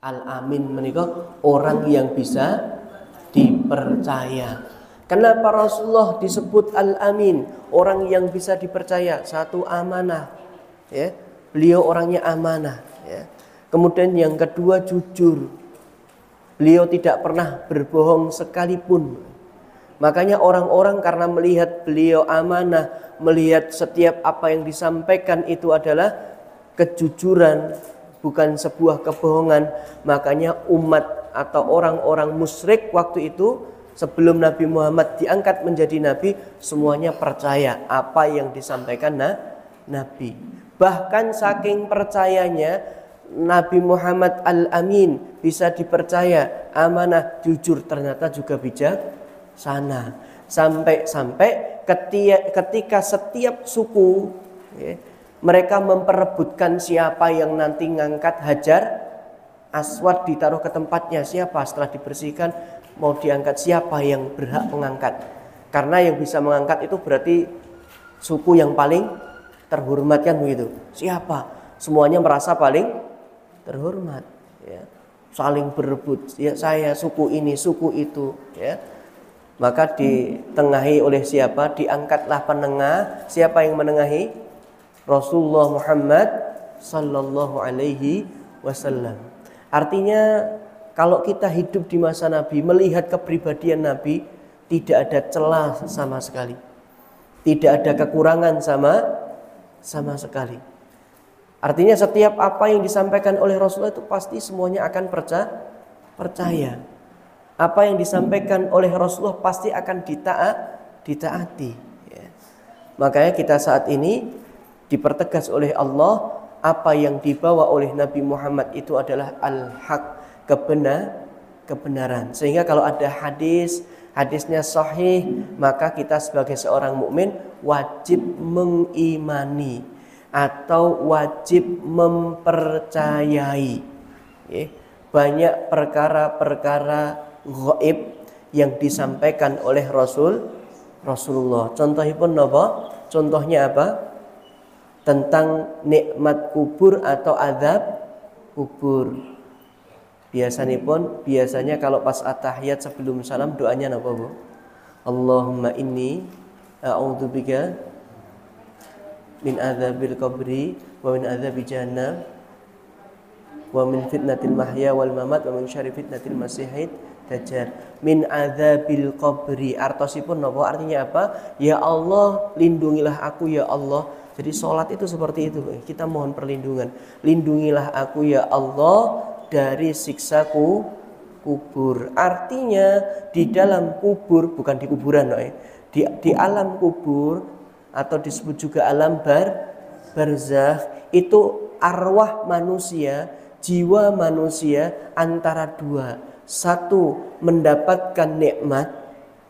Al-Amin menika orang yang bisa dipercaya. Kenapa Rasulullah disebut Al-Amin? Orang yang bisa dipercaya, satu amanah. Ya, beliau orangnya amanah. Ya. Kemudian yang kedua jujur. Beliau tidak pernah berbohong sekalipun. Makanya orang-orang karena melihat beliau amanah, melihat setiap apa yang disampaikan itu adalah kejujuran, bukan sebuah kebohongan. Makanya umat atau orang-orang musyrik waktu itu sebelum Nabi Muhammad diangkat menjadi Nabi, semuanya percaya apa yang disampaikan Nabi. Bahkan saking percayanya Nabi Muhammad Al-Amin, bisa dipercaya, amanah, jujur, ternyata juga bijaksana. Sampai-sampai ketika setiap suku ya, mereka memperebutkan siapa yang nanti ngangkat Hajar Aswad ditaruh ke tempatnya, siapa setelah dibersihkan mau diangkat, siapa yang berhak mengangkat. Karena yang bisa mengangkat itu berarti suku yang paling terhormat kan begitu. Siapa? Semuanya merasa paling terhormat ya. Saling berebut ya, saya suku ini, suku itu ya. Maka ditengahi oleh siapa? Diangkatlah penengah. Siapa yang menengahi? Rasulullah Muhammad sallallahu alaihi wasallam. Artinya kalau kita hidup di masa Nabi, melihat kepribadian Nabi, tidak ada celah sama sekali. Tidak ada kekurangan sama sekali. Artinya setiap apa yang disampaikan oleh Rasulullah itu pasti semuanya akan percaya. Apa yang disampaikan oleh Rasulullah pasti akan ditaati ya. Makanya kita saat ini dipertegas oleh Allah, apa yang dibawa oleh Nabi Muhammad itu adalah al-haq, kebenaran. Sehingga kalau ada hadisnya sahih, maka kita sebagai seorang mukmin wajib mengimani atau wajib mempercayai ya. Banyak perkara-perkara gaib yang disampaikan oleh Rasulullah. Contohnya apa? Tentang nikmat kubur atau azab kubur. Biasanya kalau pas at-tahiyat sebelum salam doanya apa, Bu? Allahumma inni a'udzubika min adzabil qabri wa min adzabil jahannam wa min fitnatil mahya wal mamat wa min syarri fitnatil masiihid dajjal. Min adzabil qabri artosipun napa? Artinya apa? Ya Allah, lindungilah aku ya Allah. Jadi sholat itu seperti itu. Kita mohon perlindungan. Lindungilah aku ya Allah dari siksa kubur. Artinya di dalam kubur, bukan di kuburan, di alam kubur atau disebut juga alam barzakh, itu arwah manusia, jiwa manusia antara dua. Satu, mendapatkan nikmat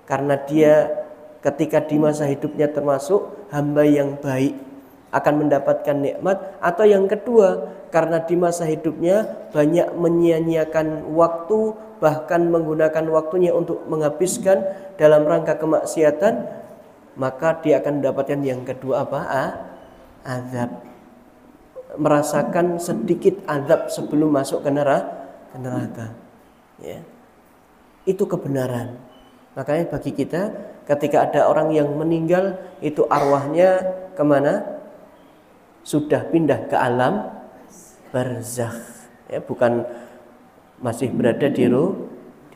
karena dia ketika di masa hidupnya termasuk hamba yang baik, akan mendapatkan nikmat. Atau yang kedua, karena di masa hidupnya banyak menyia-nyiakan waktu, bahkan menggunakan waktunya untuk menghabiskan dalam rangka kemaksiatan, maka dia akan mendapatkan yang kedua apa? Azab. Merasakan sedikit azab sebelum masuk ke neraka. Ya. Itu kebenaran. Makanya bagi kita, ketika ada orang yang meninggal, itu arwahnya kemana? Sudah pindah ke alam barzakh. Ya, bukan masih berada di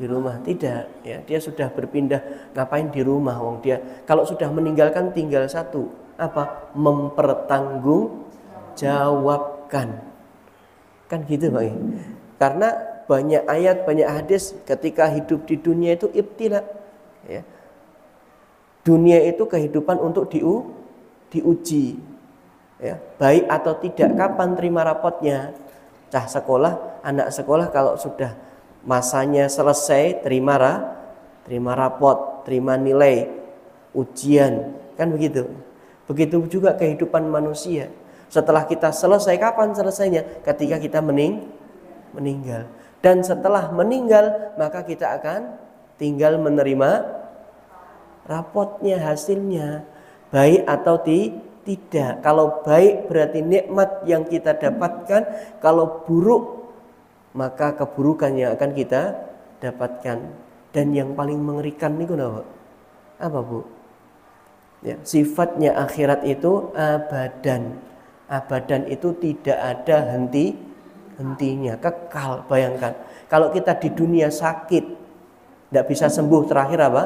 rumah, tidak ya, dia sudah berpindah. Ngapain di rumah, wong dia kalau sudah meninggalkan tinggal satu, apa? Mempertanggungjawabkan, kan gitu Pak. Karena banyak ayat, banyak hadis ketika hidup di dunia itu ibtila ya. Dunia itu kehidupan untuk diuji ya, baik atau tidak, kapan terima rapotnya. Anak sekolah kalau sudah masanya selesai, terima rapot, terima nilai ujian, kan begitu. Begitu juga kehidupan manusia. Setelah kita selesai, kapan selesainya? Ketika kita meninggal. Dan setelah meninggal, maka kita akan tinggal menerima rapotnya, hasilnya, baik atau tidak. Kalau baik berarti nikmat yang kita dapatkan, kalau buruk maka keburukan yang akan kita dapatkan. Dan yang paling mengerikan itu apa Bu? Ya, sifatnya akhirat itu abadan. Abadan itu tidak ada hentinya, kekal. Bayangkan, kalau kita di dunia sakit, tidak bisa sembuh, terakhir apa?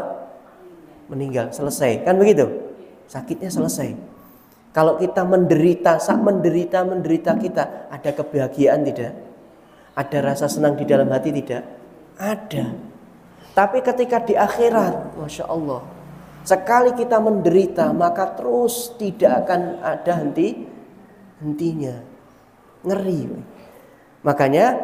Meninggal, selesai. Kan begitu? Sakitnya selesai. Kalau kita menderita, menderita kita, ada kebahagiaan tidak? Ada rasa senang di dalam hati tidak? Ada. Tapi ketika di akhirat, Masya Allah, sekali kita menderita, maka terus tidak akan ada hentinya. Ngeri. Makanya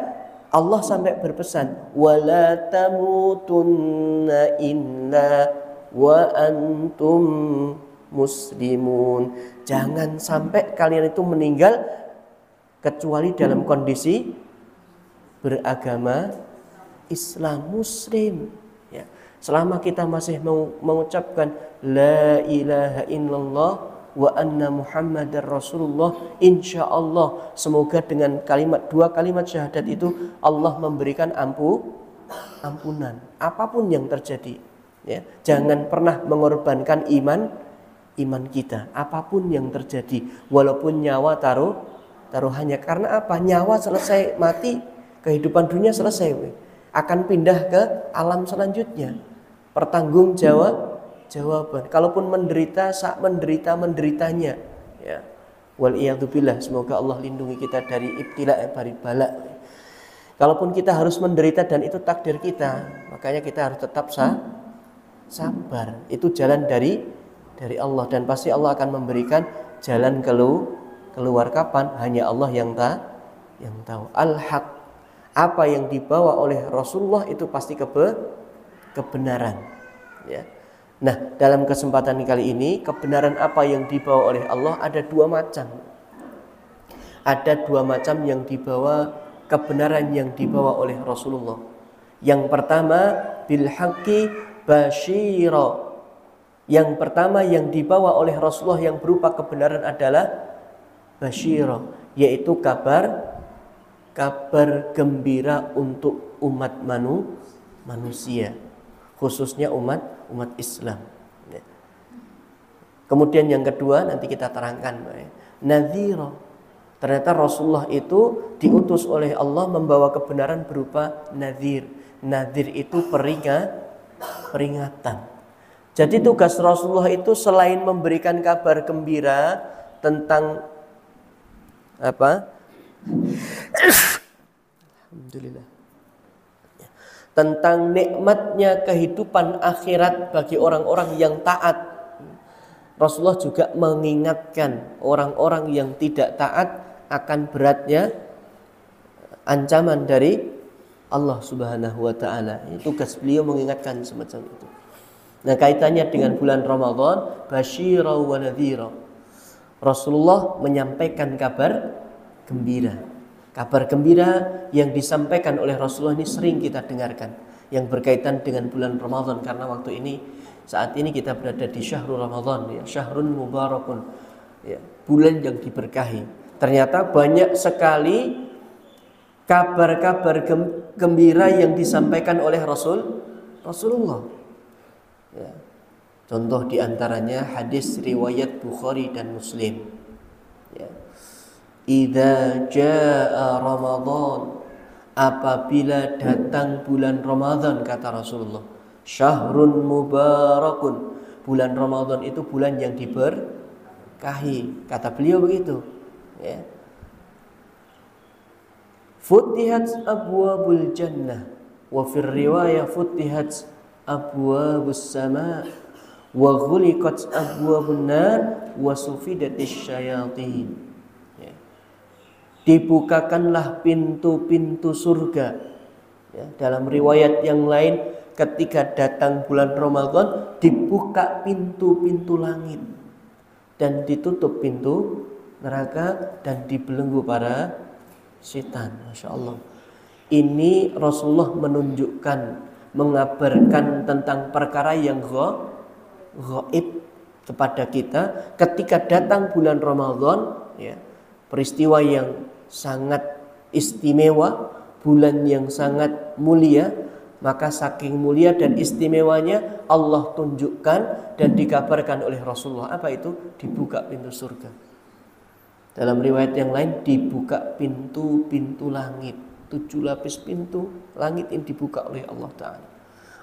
Allah sampai berpesan, wala tamutunna illa wa antum muslimun. Jangan sampai kalian itu meninggal kecuali dalam kondisi beragama Islam, muslim. Ya. Selama kita masih mengucapkan la ilaha illallah wa anna muhammadar rasulullah, insya Allah semoga dengan dua kalimat syahadat itu Allah memberikan ampunan apapun yang terjadi. Ya. Jangan pernah mengorbankan iman kita apapun yang terjadi, walaupun nyawa taruhannya. Karena apa? Nyawa selesai mati, kehidupan dunia selesai, akan pindah ke alam selanjutnya. Pertanggungjawaban. Kalaupun menderita, menderitanya. Ya. Waliyadzubillah, semoga Allah lindungi kita dari ibtila, dari bala. Kalaupun kita harus menderita dan itu takdir kita, makanya kita harus tetap sabar. Itu jalan dari Allah, dan pasti Allah akan memberikan jalan keluar kapan, hanya Allah yang tahu. Al-haq, apa yang dibawa oleh Rasulullah itu pasti kebenaran. Ya. Nah, dalam kesempatan kali ini, kebenaran apa yang dibawa oleh Allah ada dua macam. Ada dua macam yang dibawa, kebenaran yang dibawa oleh Rasulullah. Yang pertama, bil haqqi basyira. Yang pertama yang dibawa oleh Rasulullah yang berupa kebenaran adalah basyira, yaitu kabar gembira untuk umat manusia, khususnya umat Islam. Kemudian yang kedua nanti kita terangkan, nadhira. Ternyata Rasulullah itu diutus oleh Allah membawa kebenaran berupa nadhir. Nadhir itu peringatan. Jadi tugas Rasulullah itu selain memberikan kabar gembira tentang apa? Alhamdulillah. Tentang nikmatnya kehidupan akhirat bagi orang-orang yang taat. Rasulullah juga mengingatkan orang-orang yang tidak taat akan beratnya ancaman dari Allah Subhanahu wa taala. Tugas beliau mengingatkan semacam itu. Nah, kaitannya dengan bulan Ramadan, basyira wa nadhira. Rasulullah menyampaikan kabar gembira. Kabar gembira yang disampaikan oleh Rasulullah ini sering kita dengarkan, yang berkaitan dengan bulan Ramadan, karena saat ini kita berada di syahrul Ramadan, ya, syahrun mubarakun, ya, bulan yang diberkahi. Ternyata banyak sekali kabar-kabar gembira yang disampaikan oleh Rasulullah. Ya. Contoh diantaranya hadis riwayat Bukhari dan Muslim. Ya. Idza jaa Ramadan, apabila datang bulan Ramadan, kata Rasulullah, syahrun mubarakun, bulan Ramadan itu bulan yang diberkahi, kata beliau begitu. Ya. Futihat abwabul jannah, wa fir riwayah futihat abwabus sama, wa ghuliqat abwabun nar, wa sufidatisy syayatin. Ya. Dibukakanlah pintu-pintu surga. Ya, dalam riwayat yang lain, ketika datang bulan Ramadan, dibuka pintu-pintu langit dan ditutup pintu neraka dan dibelenggu para setan. Masya Allah. Ini Rasulullah menunjukkan, mengabarkan tentang perkara yang gaib kepada kita ketika datang bulan Ramadan, ya, peristiwa yang sangat istimewa, bulan yang sangat mulia, maka saking mulia dan istimewanya Allah tunjukkan dan dikabarkan oleh Rasulullah. Apa itu? Dibuka pintu surga. Dalam riwayat yang lain dibuka pintu-pintu langit. 7 lapis pintu langit ini dibuka oleh Allah Ta'ala.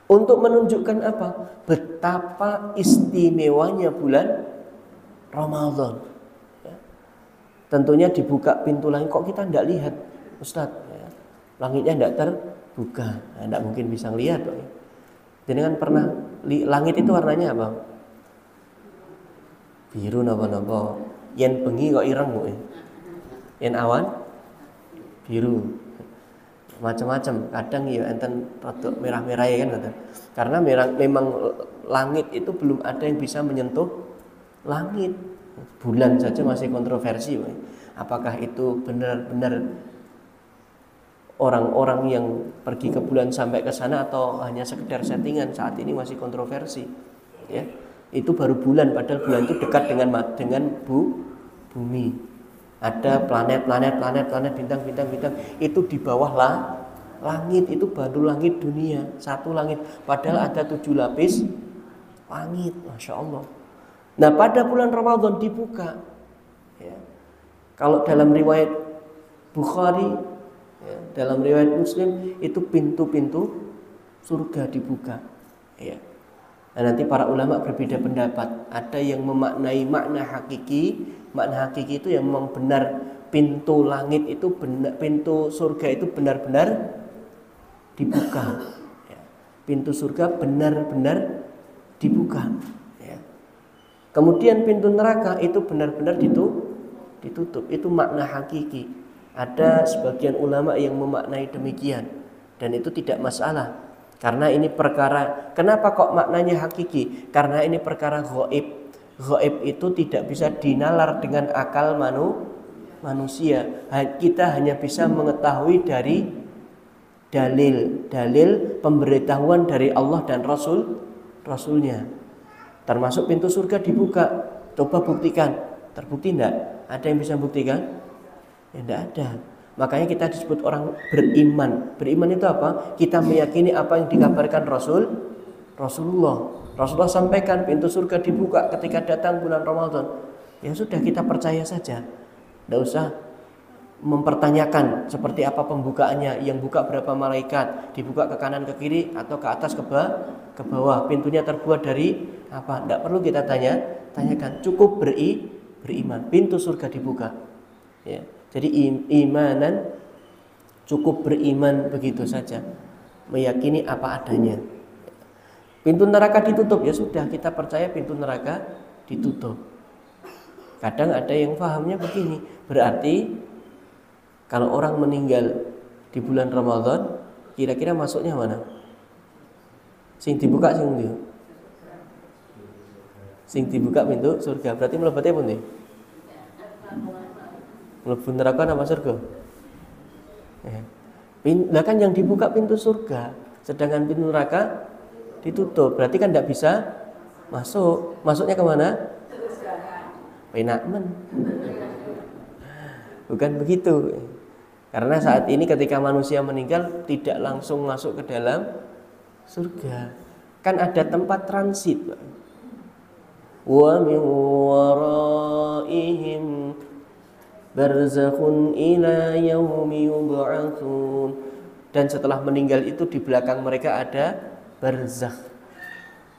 Untuk menunjukkan apa? Betapa istimewanya bulan Ramadan. Ya. Tentunya dibuka pintu langit. Kok kita tidak lihat, Ustadz? Ya. Langitnya tidak terbuka. Nah, tidak mungkin bisa lihat. Ya. Jadi kan pernah langit itu warnanya apa? Biru napa-napa. Yen bengi kok ireng kok. Yen awan biru. Macam-macam. Kadang ya enten rada merah-merah ya kan. Karena memang langit itu belum ada yang bisa menyentuh langit. Bulan saja masih kontroversi. Apakah itu benar-benar orang-orang yang pergi ke bulan sampai ke sana atau hanya sekedar settingan? Saat ini masih kontroversi. Ya. Itu baru bulan, padahal bulan itu dekat dengan bumi. Ada planet, bintang, itu di bawah langit, itu baru langit dunia, satu langit. Padahal ada 7 lapis langit, Masya Allah. Nah pada bulan Ramadan dibuka. Ya. Kalau dalam riwayat Bukhari, ya, dalam riwayat Muslim, itu pintu-pintu surga dibuka. Ya. Nah, nanti para ulama berbeda pendapat. Ada yang memaknai makna hakiki. Makna hakiki itu yang memang benar pintu langit itu benar, pintu surga itu benar-benar dibuka. Ya. Pintu surga benar-benar dibuka. Ya. Kemudian pintu neraka itu benar-benar ditutup. Itu makna hakiki. Ada sebagian ulama yang memaknai demikian. Dan itu tidak masalah. Karena ini perkara, kenapa kok maknanya hakiki? Karena ini perkara ghaib. Ghaib itu tidak bisa dinalar dengan akal manusia. Kita hanya bisa mengetahui dari dalil pemberitahuan dari Allah dan Rasulnya. Termasuk pintu surga dibuka. Coba buktikan. Terbukti enggak? Ada yang bisa buktikan? Ya enggak ada. Makanya kita disebut orang beriman. Beriman itu apa? Kita meyakini apa yang dikabarkan Rasulullah. Rasulullah sampaikan pintu surga dibuka ketika datang bulan Ramadan. Ya sudah, kita percaya saja. Tidak usah mempertanyakan seperti apa pembukaannya. Yang buka berapa malaikat? Dibuka ke kanan, ke kiri, atau ke atas, ke bawah. Pintunya terbuat dari apa? Tidak perlu kita tanyakan. Cukup beriman. Pintu surga dibuka. Ya. Jadi imanan, cukup beriman begitu saja, meyakini apa adanya. Pintu neraka ditutup, ya sudah, kita percaya pintu neraka ditutup. Kadang ada yang pahamnya begini, berarti kalau orang meninggal di bulan Ramadan, kira-kira masuknya mana? Sing dibuka sing dibuka pintu surga, berarti mlebete pundi? Mlebu neraka nama surga. Nah kan yang dibuka pintu surga, sedangkan pintu neraka ditutup. Berarti kan tidak bisa masuk. Masuknya kemana? Penakmen. Bukan begitu. Karena saat ini ketika manusia meninggal tidak langsung masuk ke dalam surga. Kan ada tempat transit. Wa min waraihim barzakhun ila yaumi yub'atsun. Dan setelah meninggal itu di belakang mereka ada barzakh,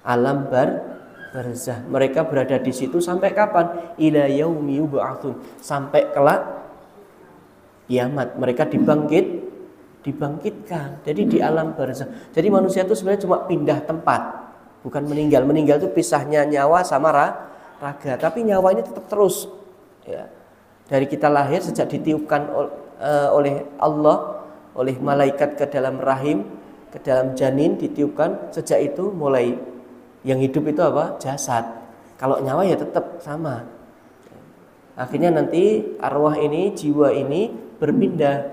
alam barzakh. Mereka berada di situ sampai kapan? Ila yaumi yub'atsun, sampai kelak kiamat. Mereka dibangkitkan. Jadi di alam barzakh. Jadi manusia itu sebenarnya cuma pindah tempat, bukan meninggal. Meninggal itu pisahnya nyawa sama raga, tapi nyawanya tetap terus. Ya. Dari kita lahir, sejak ditiupkan oleh Allah, oleh malaikat ke dalam rahim, ke dalam janin ditiupkan, sejak itu mulai yang hidup itu apa? Jasad. Kalau nyawa ya tetap sama. Akhirnya nanti arwah ini, jiwa ini berpindah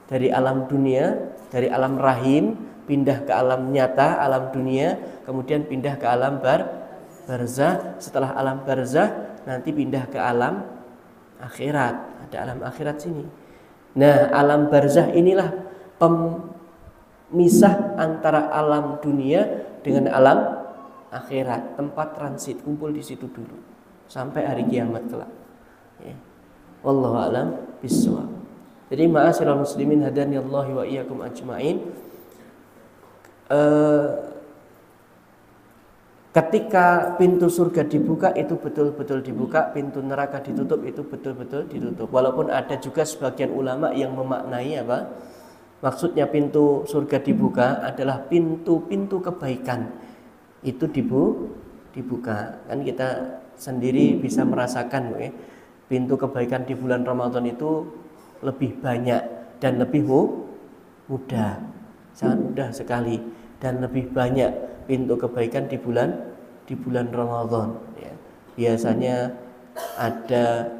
dari alam dunia, dari alam rahim, pindah ke alam nyata, alam dunia, kemudian pindah ke alam barzakh. Setelah alam barzakh nanti pindah ke alam akhirat. Ada alam akhirat sini. Nah, alam barzakh inilah pemisah antara alam dunia dengan alam akhirat, tempat transit, kumpul di situ dulu sampai hari kiamat kelak. Ya. Wallahu a'lam bishawab. Jadi ma'asyiral muslimin hadaniyallahu wa iyyakum ajmain. Ketika pintu surga dibuka itu betul-betul dibuka, pintu neraka ditutup itu betul-betul ditutup. Walaupun ada juga sebagian ulama yang memaknai apa? Maksudnya pintu surga dibuka adalah pintu-pintu kebaikan itu dibuka. Kan kita sendiri bisa merasakan pintu kebaikan di bulan Ramadan itu lebih banyak dan lebih mudah, sangat mudah sekali, dan lebih banyak pintu kebaikan di bulan Ramadan. Ya. Biasanya ada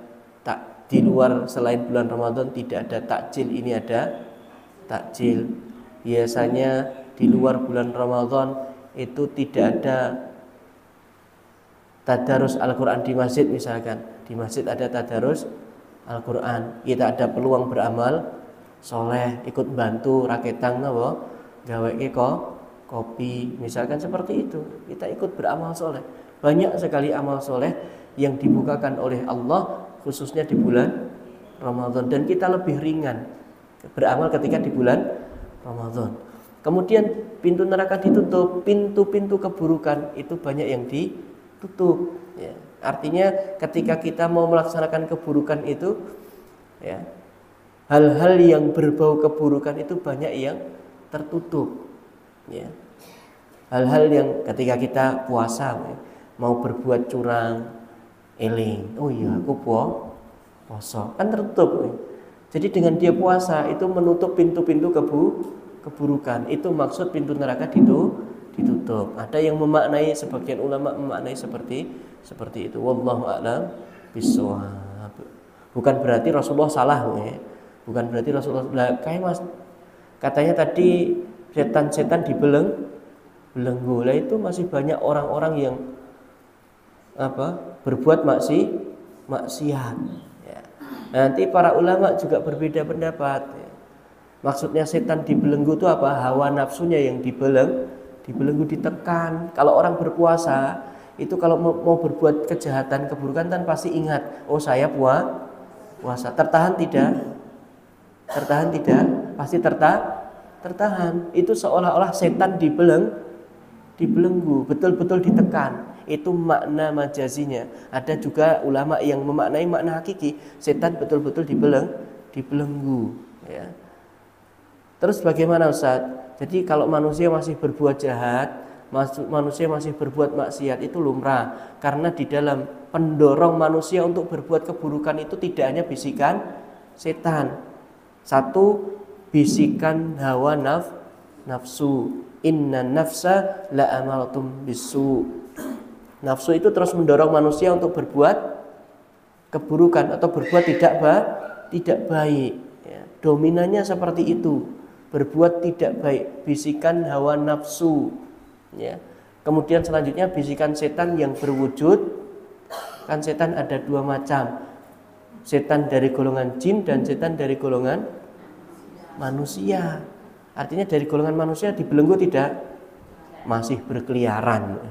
di luar selain bulan Ramadan tidak ada takjil, ini ada takjil. Biasanya di luar bulan Ramadan itu tidak ada tadarus Al-Quran di masjid misalkan. Di masjid ada tadarus Al-Quran, kita ada peluang beramal soleh, ikut bantu raketang gaweke kopi misalkan, seperti itu kita ikut beramal soleh. Banyak sekali amal soleh yang dibukakan oleh Allah khususnya di bulan Ramadan, dan kita lebih ringan beramal ketika di bulan Ramadan. Kemudian pintu neraka ditutup, pintu-pintu keburukan itu banyak yang ditutup ya. Artinya ketika kita mau melaksanakan keburukan itu ya, hal-hal yang berbau keburukan itu banyak yang tertutup ya. Hal-hal yang ketika kita puasa mau berbuat curang, eling, oh iya aku puasa, kan tertutup. Jadi dengan dia puasa itu menutup pintu-pintu keburukan. Itu maksud pintu neraka ditutup. Ada yang memaknai, sebagian ulama memaknai seperti itu. Wallahu a'lam bishawab. Bukan berarti Rasulullah salah Bukan berarti Rasulullah kayak Mas katanya tadi setan-setan dibelenggu. Lah itu masih banyak orang-orang yang berbuat maksiat ya. Nanti para ulama juga berbeda pendapat ya. Maksudnya setan dibelenggu itu apa? Hawa nafsunya yang dibelenggu, ditekan. Kalau orang berpuasa itu kalau mau berbuat kejahatan, keburukan kan pasti ingat, oh saya puasa. Tertahan tidak? Pasti tertahan. Itu seolah-olah setan dibelenggu, betul-betul ditekan. Itu makna majazinya. Ada juga ulama yang memaknai makna hakiki, setan betul-betul dibelenggu ya. Terus bagaimana Ustaz? Jadi kalau manusia masih berbuat jahat, manusia masih berbuat maksiat, itu lumrah. Karena di dalam pendorong manusia untuk berbuat keburukan itu tidak hanya bisikan setan. Satu, bisikan hawa nafsu. Inna nafsa la amaratum bisu. Nafsu itu terus mendorong manusia untuk berbuat keburukan atau berbuat tidak baik ya. Dominannya seperti itu, berbuat tidak baik, bisikan hawa nafsu ya. Kemudian selanjutnya bisikan setan yang berwujud. Kan setan ada dua macam, setan dari golongan jin dan setan dari golongan manusia. Artinya dari golongan manusia dibelenggu tidak, masih berkeliaran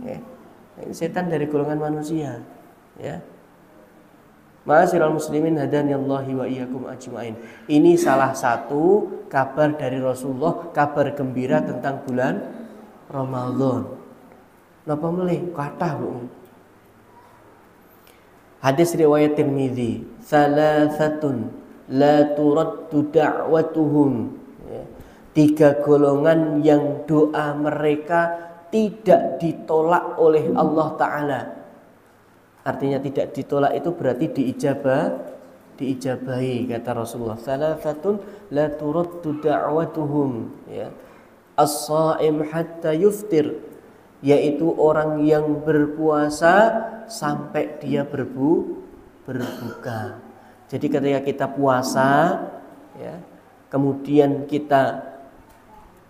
ya. Ini setan dari golongan manusia ya. Ma'asyiral muslimin hadaniyallahu wa iyyakum ajmain. Ini salah satu kabar dari Rasulullah, kabar gembira tentang bulan Ramadan. Napa melih kathah Bu. Hadis riwayat Tirmidzi, salasatun la turaddu da'watuhum ya. 3 golongan yang doa mereka tidak ditolak oleh Allah Ta'ala. Artinya tidak ditolak itu berarti diijabahi kata Rasulullah. Salasatun la turaddu da'watuhum ya. As-shaim hatta yuftir, yaitu orang yang berpuasa sampai dia berbuka. Jadi ketika kita puasa ya, kemudian kita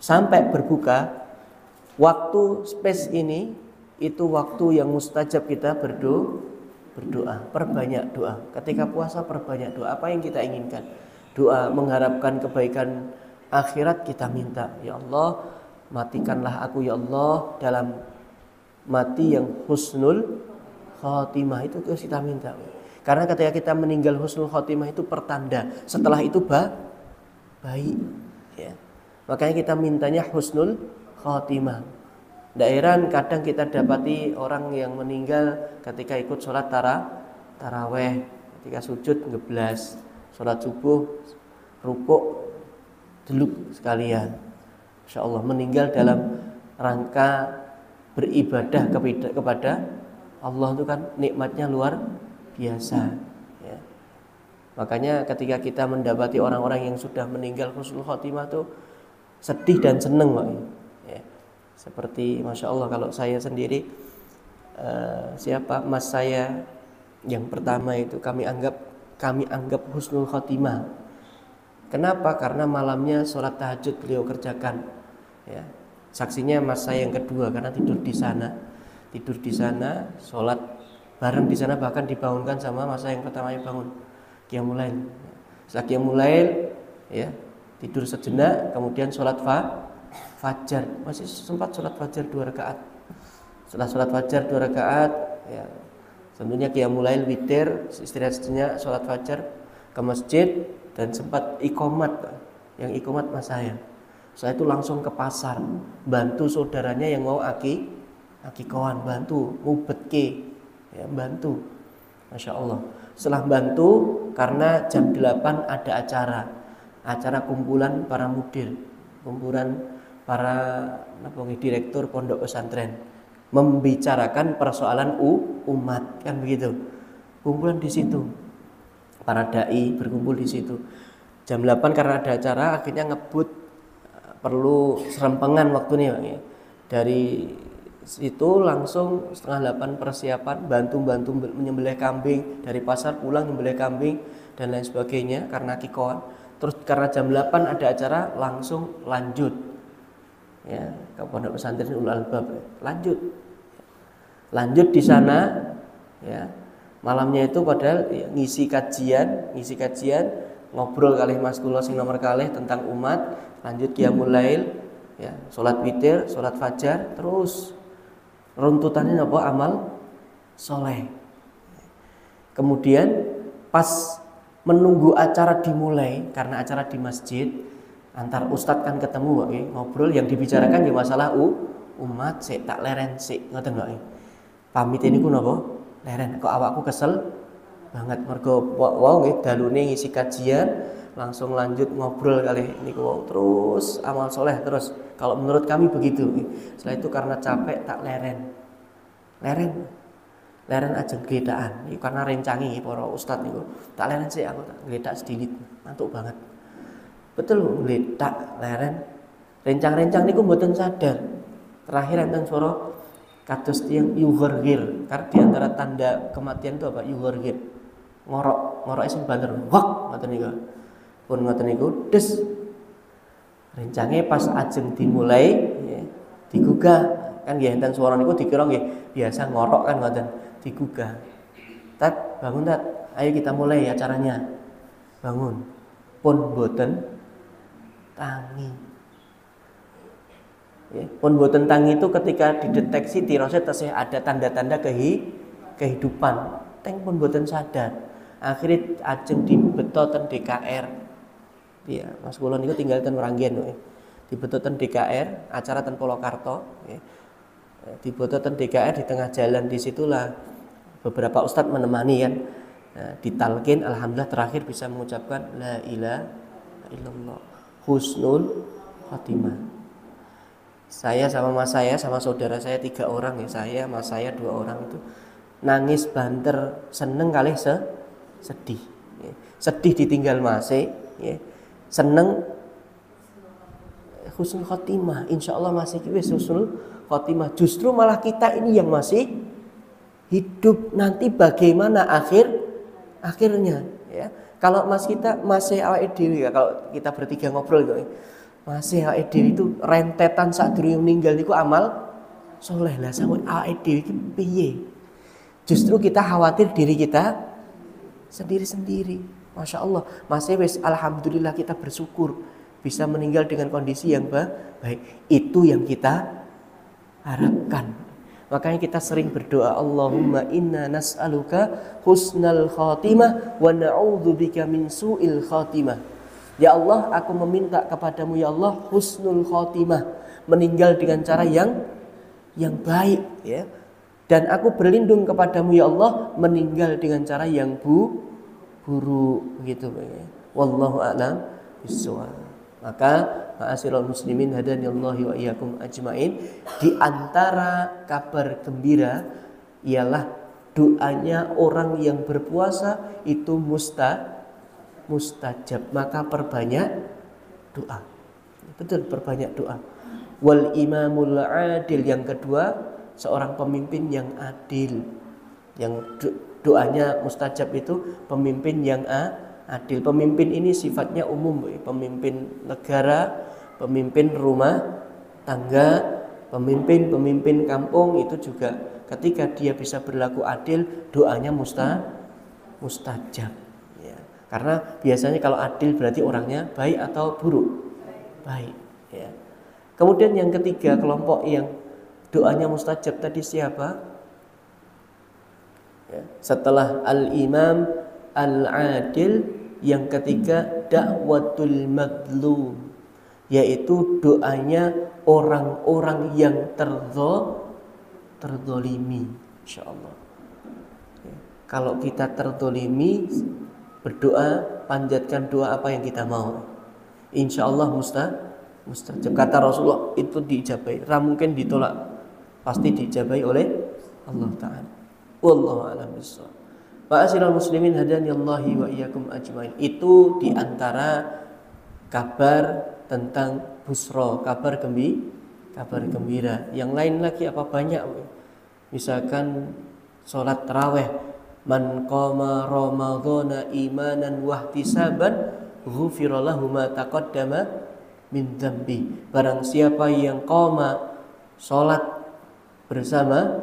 sampai berbuka, waktu space ini itu waktu yang mustajab kita berdoa. Perbanyak doa. Ketika puasa perbanyak doa. Apa yang kita inginkan? doa mengharapkan kebaikan akhirat kita minta, ya Allah, matikanlah aku ya Allah dalam mati yang husnul khotimah. Itu kita minta. Karena ketika kita meninggal husnul khotimah itu pertanda setelah itu baik, ya. Makanya kita mintanya husnul khotimah. Daerah kadang kita dapati orang yang meninggal ketika ikut sholat taraweh, ketika sujud ngeblas, sholat subuh rukuk deluk sekalian. Insya Allah meninggal dalam rangka beribadah kepada Allah itu kan nikmatnya luar biasa, ya. Makanya ketika kita mendapati orang-orang yang sudah meninggal husnul khotimah itu sedih dan seneng, Pak. Ya. Seperti Masya Allah kalau saya sendiri mas saya yang pertama itu kami anggap husnul khotimah. Kenapa? Karena malamnya sholat tahajud beliau kerjakan, ya. Saksinya mas saya yang kedua karena tidur di sana, sholat bareng di sana, bahkan dibangunkan sama mas saya yang pertama yang bangun qiyamul lail. Setelah qiyamul lail, ya, tidur sejenak, kemudian sholat fajar, masih sempat sholat fajar 2 rakaat. Setelah sholat fajar 2 rakaat, ya, tentunya qiyamul lail, witir, istirahat sejenak, sholat fajar, ke masjid, dan sempat iqomat, yang iqomat mas saya. Saya itu langsung ke pasar, bantu saudaranya yang mau akikohan, bantu ngubetke, ya, bantu. Masya Allah. Setelah bantu, karena jam 8 ada acara kumpulan para mudir, kumpulan para direktur pondok pesantren, membicarakan persoalan umat, kan begitu. Kumpulan di situ, para dai berkumpul di situ. Jam 8 karena ada acara, akhirnya ngebut, perlu serempengan waktunya, ya. Dari situ langsung setengah 8 persiapan, bantu menyembelih kambing, dari pasar pulang menyembelih kambing dan lain sebagainya karena kikoan. Terus karena jam 8 ada acara, langsung lanjut, ya, ke pondok pesantren Ulul Albab, lanjut di sana, ya. Malamnya itu padahal ya, ngisi kajian, ngobrol kalih Mas kula sing nomor kalih tentang umat, lanjut qiyamul lail, ya, salat witir, salat fajar, terus runtutannya apa? Amal soleh. Kemudian pas menunggu acara dimulai, karena acara di masjid, antar ustadz kan ketemu, ngobrol, yang dibicarakan ya masalah umat, sik tak leren sik, ngoten Pak. Pamit ini ku napa? Leren, kok awakku kesel banget mergo wau nggih dalune ngisi kajian, langsung lanjut ngobrol kali niku wau, terus amal soleh terus. Kalau menurut kami begitu. Setelah itu karena capek tak leren ajeng gledaan. Iku karena rencangi para ustaz niku. Tak leren sih aku tak gledak sedikit, ngantuk banget. Betul gledak leren. Rencang-rencang niku mboten sadar. Terakhir enten suara kados tiyang yughirghir. Karena di antara tanda kematian itu apa? Yughirghir. Ngorok sing banter. Wak ngoten niku. Pun ngoten niku des rencangnya pas ajeng dimulai, ya, digugah kan nggih enten swara niku dikira nggih biasa ngorok kan ngoten, digugah. Tat, bangun Tat. Ayo kita mulai acaranya. Bangun. Pun boten tangi. Ya, pun boten tangi itu ketika dideteksi tirose tesih ada tanda-tanda kehidupan. Teng pun boten sadar. Akhirnya ajeng dibeto ten DKR. Ya, Mas kula niku tinggal ten Meranggen, dibeto ten DKR, acara ten Polokarto, ya. Dibeto ten DKR di tengah jalan, disitulah beberapa ustadz menemani kan. Nah, ditalkin, alhamdulillah terakhir bisa mengucapkan la ilaha illallah husnul khotimah. Saya sama mas saya sama saudara saya 3 orang, ya, saya mas saya 2 orang itu nangis banter, seneng kali sedih, ya. Sedih ditinggal masih, ya. Seneng husnul khotimah, insya Allah masih wis husnul khotimah. Justru malah kita ini yang masih hidup, nanti bagaimana akhirnya, ya. Kalau kita masih awake dhewe, kalau kita bertiga ngobrol gitu, masih awake dhewe itu rentetan sadurunge meninggal niku amal soleh lah, sama awake dhewe iki piye? Justru kita khawatir diri kita sendiri-sendiri. Masya Allah, masih wis alhamdulillah kita bersyukur bisa meninggal dengan kondisi yang baik. Itu yang kita harapkan. Makanya kita sering berdoa, Allahumma inna nas'aluka husnal khatimah wa na'udzubika min su'il khatimah. Ya Allah, aku meminta kepadamu ya Allah husnul khatimah, meninggal dengan cara yang baik ya. Dan aku berlindung kepadamu ya Allah meninggal dengan cara yang buruk begitu ya. Wallahu a'lam bishawab. Maka ma'asyiral muslimin hadanillahu wa iyyakum ajmain, di antara kabar gembira ialah doanya orang yang berpuasa itu mustajab. Maka perbanyak doa. Betul, perbanyak doa. Wal imamul adil, yang kedua seorang pemimpin yang adil. Yang doanya mustajab itu pemimpin yang adil. Pemimpin ini sifatnya umum, pemimpin negara, pemimpin rumah tangga, pemimpin kampung, itu juga ketika dia bisa berlaku adil, doanya mustajab ya. Karena biasanya kalau adil berarti orangnya baik atau buruk? Baik ya. Kemudian yang ketiga, kelompok yang doanya mustajab tadi siapa? Ya, setelah al-imam al-adil, yang ketiga da'watul madlum, yaitu doanya orang-orang yang terzolimi. Insyaallah ya, kalau kita terzolimi, berdoa, panjatkan doa apa yang kita mau, insyaallah mustajab. Kata Rasulullah, itu diijabai, mungkin ditolak, pasti diijabai oleh Allah Ta'ala. Wallahu a'lam bishawab. Ma'asyiral muslimin hadanillahi wa iyyakum ajmain. Itu diantara kabar tentang busra, kabar gembira. Yang lain lagi apa banyak? Misalkan sholat tarawih, man qama ramadhana imanan wahtisaban ghufira lahu ma taqaddama min dzambi. Barang siapa yang qama, sholat bersama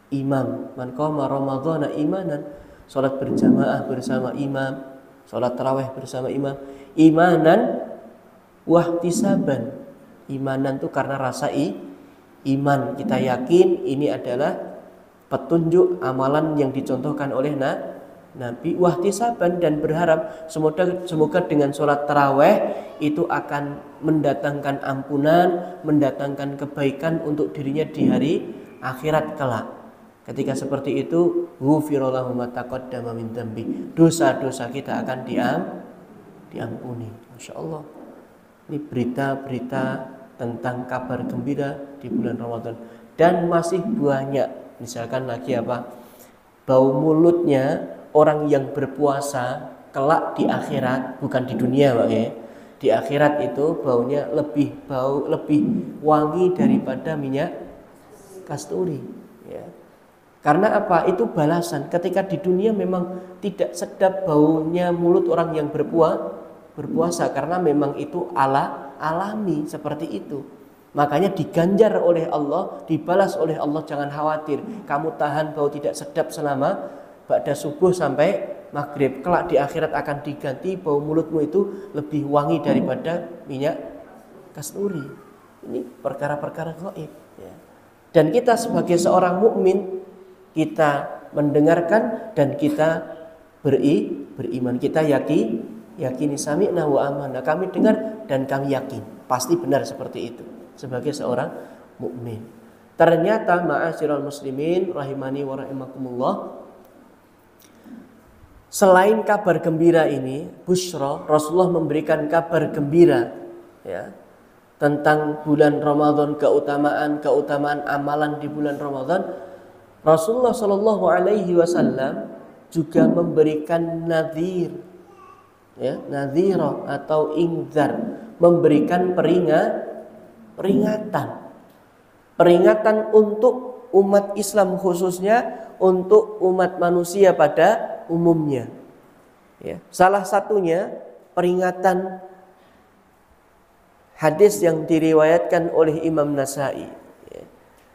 imam, man qama ramadhana imanan, sholat berjamaah bersama imam, sholat tarawih bersama imam, imanan wahtisaban. Imanan itu karena rasa iman, kita yakin ini adalah petunjuk amalan yang dicontohkan oleh Nabi. Wahtisaban, dan berharap semoga dengan sholat tarawih itu akan mendatangkan ampunan, mendatangkan kebaikan untuk dirinya di hari akhirat kelak. Ketika seperti itu, ghufira lahu ma taqaddama min dzambi, dosa-dosa kita akan diampuni. Masya Allah. Ini berita-berita tentang kabar gembira di bulan Ramadan. Dan masih banyak. Misalkan lagi apa? Bau mulutnya orang yang berpuasa kelak di akhirat, bukan di dunia, Pak ya. Di akhirat itu baunya lebih wangi daripada minyak kasturi, ya. Karena apa? Itu balasan. Ketika di dunia memang tidak sedap baunya mulut orang yang berpuasa, karena memang itu alami seperti itu. Makanya diganjar oleh Allah, dibalas oleh Allah. Jangan khawatir, kamu tahan bau tidak sedap selama ba'da subuh sampai maghrib. Kelak di akhirat akan diganti, bau mulutmu itu lebih wangi daripada minyak kasturi. Ini perkara-perkara gaib, ya. Dan kita sebagai seorang mukmin, kita mendengarkan dan kita beriman. Kita yakini sami'na wa amanna. Kami dengar dan kami yakin pasti benar seperti itu sebagai seorang mukmin. Ternyata ma'asyiral muslimin rahimani wa rahimakumullah, selain kabar gembira ini, busyra, Rasulullah memberikan kabar gembira ya, tentang bulan Ramadan, keutamaan amalan di bulan Ramadan. Rasulullah Shallallahu Alaihi Wasallam juga memberikan nadhir, ya, nadhira atau ingzar, memberikan peringatan untuk umat Islam, khususnya untuk umat manusia pada umumnya. Ya, salah satunya peringatan hadis yang diriwayatkan oleh Imam Nasai.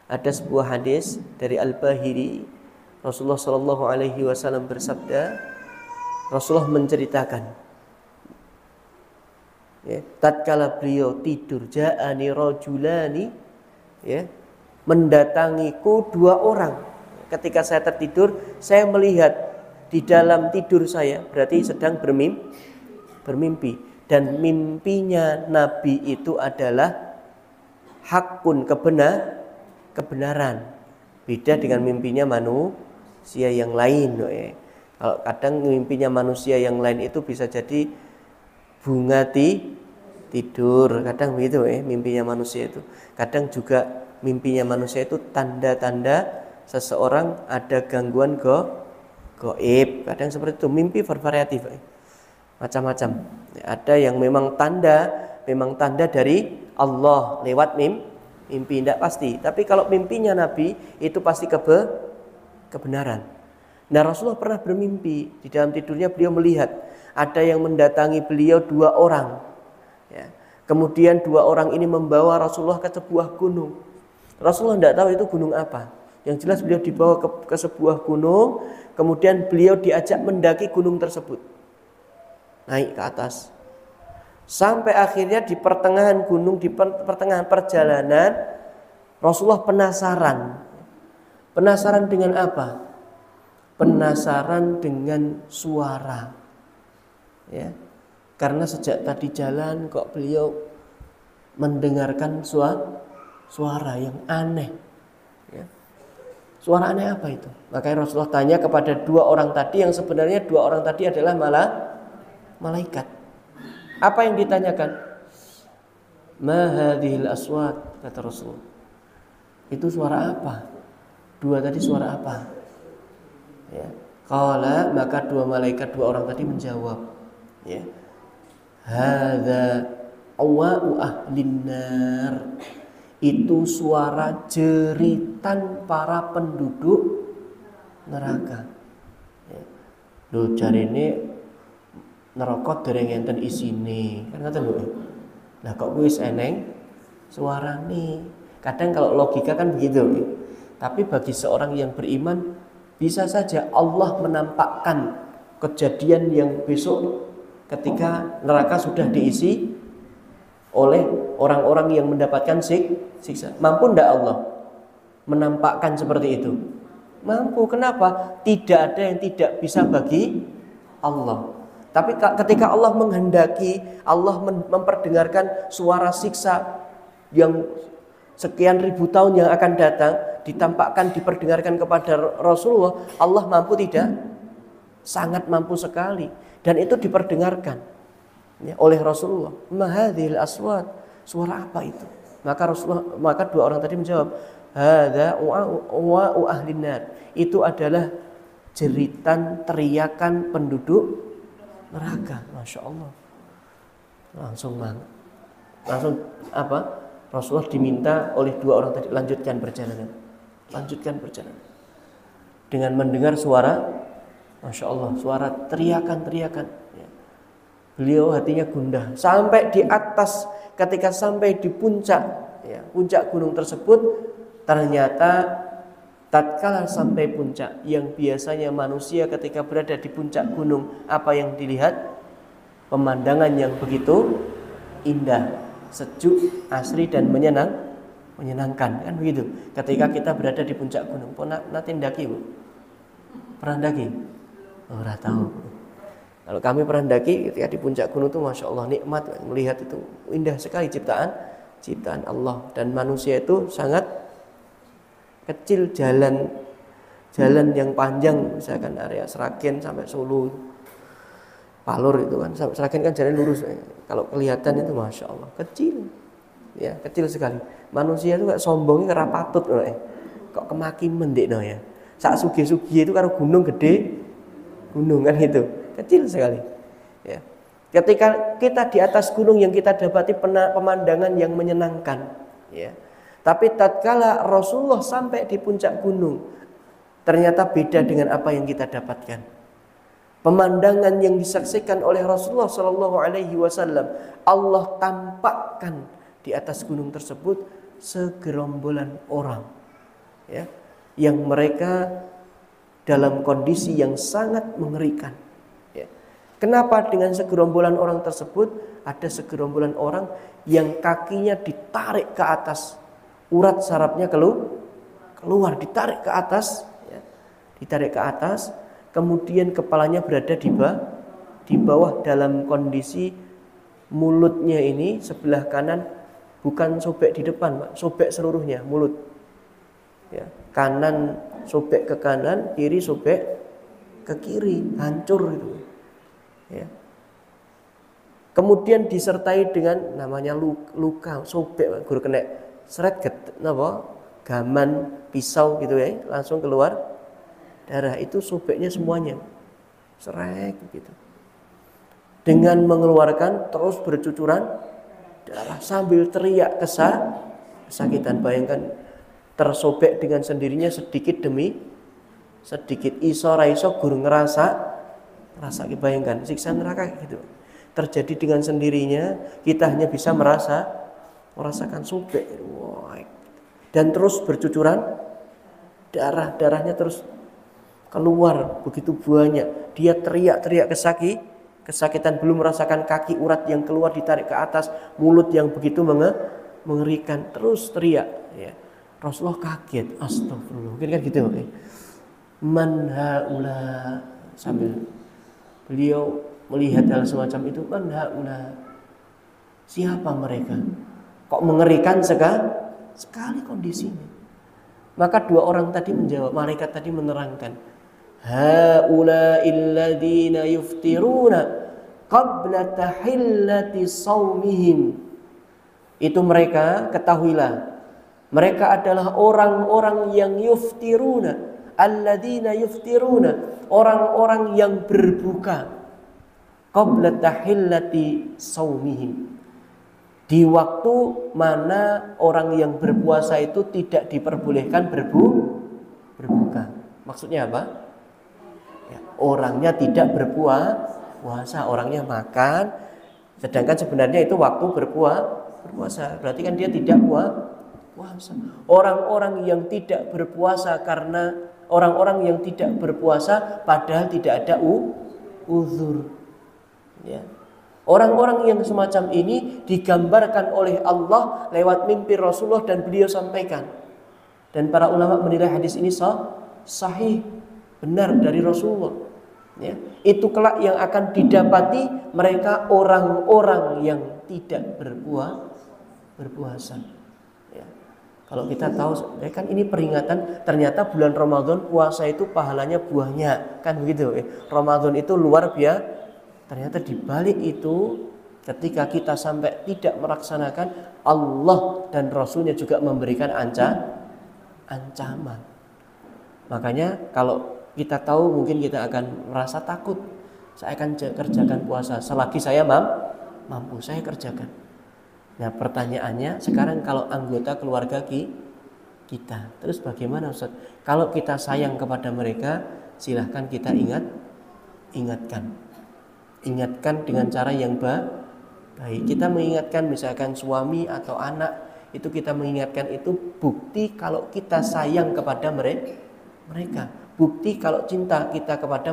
Ada sebuah hadis dari Al-Bahiri, Rasulullah Shallallahu Alaihi Wasallam bersabda, Rasulullah menceritakan, ya, tatkala beliau tidur, ja'ani rajulani, ya, mendatangiku 2 orang. Ketika saya tertidur, saya melihat di dalam tidur saya, berarti sedang bermimpi. Dan mimpinya Nabi itu adalah hakun, kebenaran. Beda dengan mimpinya manusia yang lain. Ya. Kalau kadang mimpinya manusia yang lain itu bisa jadi bunga tidur, kadang begitu ya, mimpinya manusia itu. Kadang juga mimpinya manusia itu tanda-tanda seseorang ada gangguan gaib. Kadang seperti itu, mimpi bervariatif, macam-macam. Ada yang memang tanda dari Allah lewat mimpi, tidak pasti. Tapi kalau mimpinya Nabi itu pasti kebenaran. Nah, Rasulullah pernah bermimpi, di dalam tidurnya beliau melihat ada yang mendatangi beliau 2 orang. Ya. Kemudian 2 orang ini membawa Rasulullah ke sebuah gunung. Rasulullah tidak tahu itu gunung apa. Yang jelas beliau dibawa ke sebuah gunung, kemudian beliau diajak mendaki gunung tersebut. Naik ke atas. Sampai akhirnya di pertengahan gunung, di pertengahan perjalanan, Rasulullah penasaran. Penasaran dengan apa? Penasaran dengan suara. Ya. Karena sejak tadi jalan kok beliau mendengarkan suara yang aneh. Ya. Suara aneh apa itu? Makanya Rasulullah tanya kepada 2 orang tadi, yang sebenarnya 2 orang tadi adalah malaikat. Apa yang ditanyakan? Ma hadhil aswat, kata Rasulullah. Itu suara apa? 2 tadi suara apa? Ya. Qala, maka 2 malaikat, 2 orang tadi menjawab, ya. Hadza awa'u ahlin nar. Itu suara jeritan para penduduk neraka. Ya. Lho jarene neraka dereng enten isine. Kan ngoten lho. Lah kok wis eneng suarane. Kadang kalau logika kan begitu. Tapi bagi seorang yang beriman, bisa saja Allah menampakkan kejadian yang besok ketika neraka sudah diisi oleh orang-orang yang mendapatkan siksa. Mampu tidak Allah menampakkan seperti itu? Mampu. Kenapa? Tidak ada yang tidak bisa bagi Allah. Tapi ketika Allah menghendaki, Allah memperdengarkan suara siksa yang sekian ribu tahun yang akan datang, ditampakkan, diperdengarkan kepada Rasulullah, Allah mampu tidak? Sangat mampu sekali. Dan itu diperdengarkan, ya, oleh Rasulullah. Mahadhil aswat, suara apa itu? Maka 2 orang tadi menjawab, hadza wa'u ahlin nar. Itu adalah jeritan, teriakan penduduk neraka. Masya Allah. Langsung apa? Rasulullah diminta oleh 2 orang tadi, lanjutkan perjalanan. Dengan mendengar suara, Masya Allah, suara teriakan. Ya. Beliau hatinya gundah. Sampai di atas, ketika sampai di puncak, ya, puncak gunung tersebut, ternyata tatkala sampai puncak, yang biasanya manusia ketika berada di puncak gunung, apa yang dilihat? Pemandangan yang begitu indah, sejuk, asri, dan menyenangkan, kan begitu. Ketika kita berada di puncak gunung, nanti ndaki, Bu? Pernah ndaki? Ora tahu. Kalau kami pernah ndaki ketika di puncak gunung itu, Masya Allah, nikmat melihat itu, indah sekali ciptaan Allah. Dan manusia itu sangat kecil, jalan yang panjang, misalkan area Sragen sampai Solo, Palur itu kan, Sragen kan jalan lurus. Kalau kelihatan itu Masya Allah kecil, ya, kecil sekali. Manusia itu gak sombongnya kera patut, kok kemaki mendek no ya. Sak sugi-sugi itu karo gunung gede, gunung kan itu kecil sekali. Ya. Ketika kita di atas gunung, yang kita dapati pemandangan yang menyenangkan, ya. Tapi tatkala Rasulullah sampai di puncak gunung, ternyata beda dengan apa yang kita dapatkan. Pemandangan yang disaksikan oleh Rasulullah Shallallahu Alaihi Wasallam, Allah tampakkan di atas gunung tersebut segerombolan orang, ya, yang mereka dalam kondisi yang sangat mengerikan, ya. Kenapa dengan segerombolan orang tersebut ada segerombolan orang yang kakinya ditarik ke atas, urat sarafnya keluar, ditarik ke atas, ya, ditarik ke atas, kemudian kepalanya berada di bawah dalam kondisi mulutnya ini sebelah kanan bukan sobek di depan, Pak, sobek seluruhnya mulut. Ya, kanan sobek ke kanan, kiri sobek ke kiri, hancur itu. Ya. Kemudian disertai dengan namanya luka, sobek, guru kena seret gaman pisau gitu ya, langsung keluar darah, itu sobeknya semuanya, seret gitu. Dengan mengeluarkan terus bercucuran darah sambil teriak kesakitan. Bayangkan tersobek dengan sendirinya sedikit demi sedikit, iso raiso guru ngerasa bayangkan siksa neraka gitu terjadi dengan sendirinya, kita hanya bisa merasakan sobek, dan terus bercucuran darahnya terus keluar begitu banyak. Dia teriak kesakitan, belum merasakan kaki urat yang keluar ditarik ke atas, mulut yang begitu mengerikan, terus teriak. Ya. Rasulullah kaget, astagfirullah, mungkin kan gitu. Man haula, sambil beliau melihat hal semacam itu, man haula, siapa mereka? Kok mengerikan sekali kondisinya. Maka dua orang tadi menjawab, malaikat tadi menerangkan, haula illadzina yuftiruna qabla tahillati saumihim. Itu mereka, ketahuilah, mereka adalah orang-orang yang yuftiruna, alladzina yuftiruna, orang-orang yang berbuka qabla tahillati saumihim, di waktu mana orang yang berpuasa itu tidak diperbolehkan berbuka. Maksudnya apa? Ya, orangnya tidak berpuasa, orangnya makan, sedangkan sebenarnya itu waktu berpuasa. Berarti kan dia tidak puasa. Orang-orang yang tidak berpuasa karena orang-orang yang tidak berpuasa padahal tidak ada uzur. Ya. Orang-orang yang semacam ini digambarkan oleh Allah lewat mimpi Rasulullah dan beliau sampaikan. Dan para ulama menilai hadis ini sahih, benar dari Rasulullah. Ya. Itu kelak yang akan didapati mereka orang-orang yang tidak berpuasa. Ya. Kalau kita tahu, kan ini peringatan, ternyata bulan Ramadan puasa itu pahalanya buahnya, kan begitu. Ramadan itu luar biasa. Ternyata di balik itu, ketika kita sampai tidak melaksanakan, Allah dan Rasulnya juga memberikan ancaman. Makanya kalau kita tahu, mungkin kita akan merasa takut. Saya akan kerjakan puasa selagi saya mampu, saya kerjakan. Nah pertanyaannya sekarang, kalau anggota keluarga kita, terus bagaimana Ustaz? Kalau kita sayang kepada mereka, silahkan kita ingatkan dengan cara yang baik. Kita mengingatkan misalkan suami atau anak, itu kita mengingatkan, itu bukti kalau kita sayang kepada mereka. Bukti kalau cinta kita kepada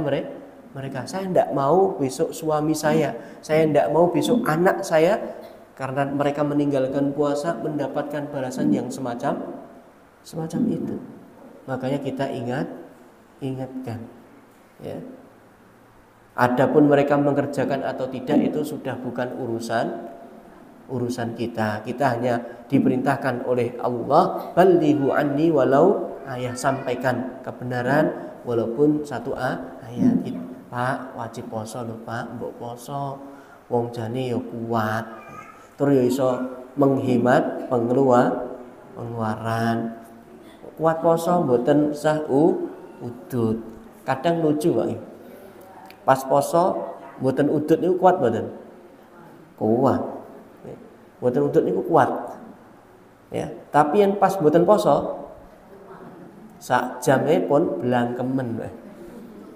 mereka. Saya tidak mau besok suami saya tidak mau besok anak saya, karena mereka meninggalkan puasa, mendapatkan balasan yang semacam itu. Makanya kita ingatkan. Ya. Adapun mereka mengerjakan atau tidak, itu sudah bukan urusan kita. Kita hanya diperintahkan oleh Allah, ballighu anni walau ayat, sampaikan kebenaran walaupun satu ayat. Pak, wajib poso lho Pak, mbok poso, wong jane ya kuat, terus ya iso menghemat pengeluaran. Kuat poso mboten sah udud. Kadang lucu Pak. Pas poso mboten udut niku kuat mboten? Kuat. Mboten udut niku kuat. Ya, tapi yang pas mboten poso sak jame pun blangkemen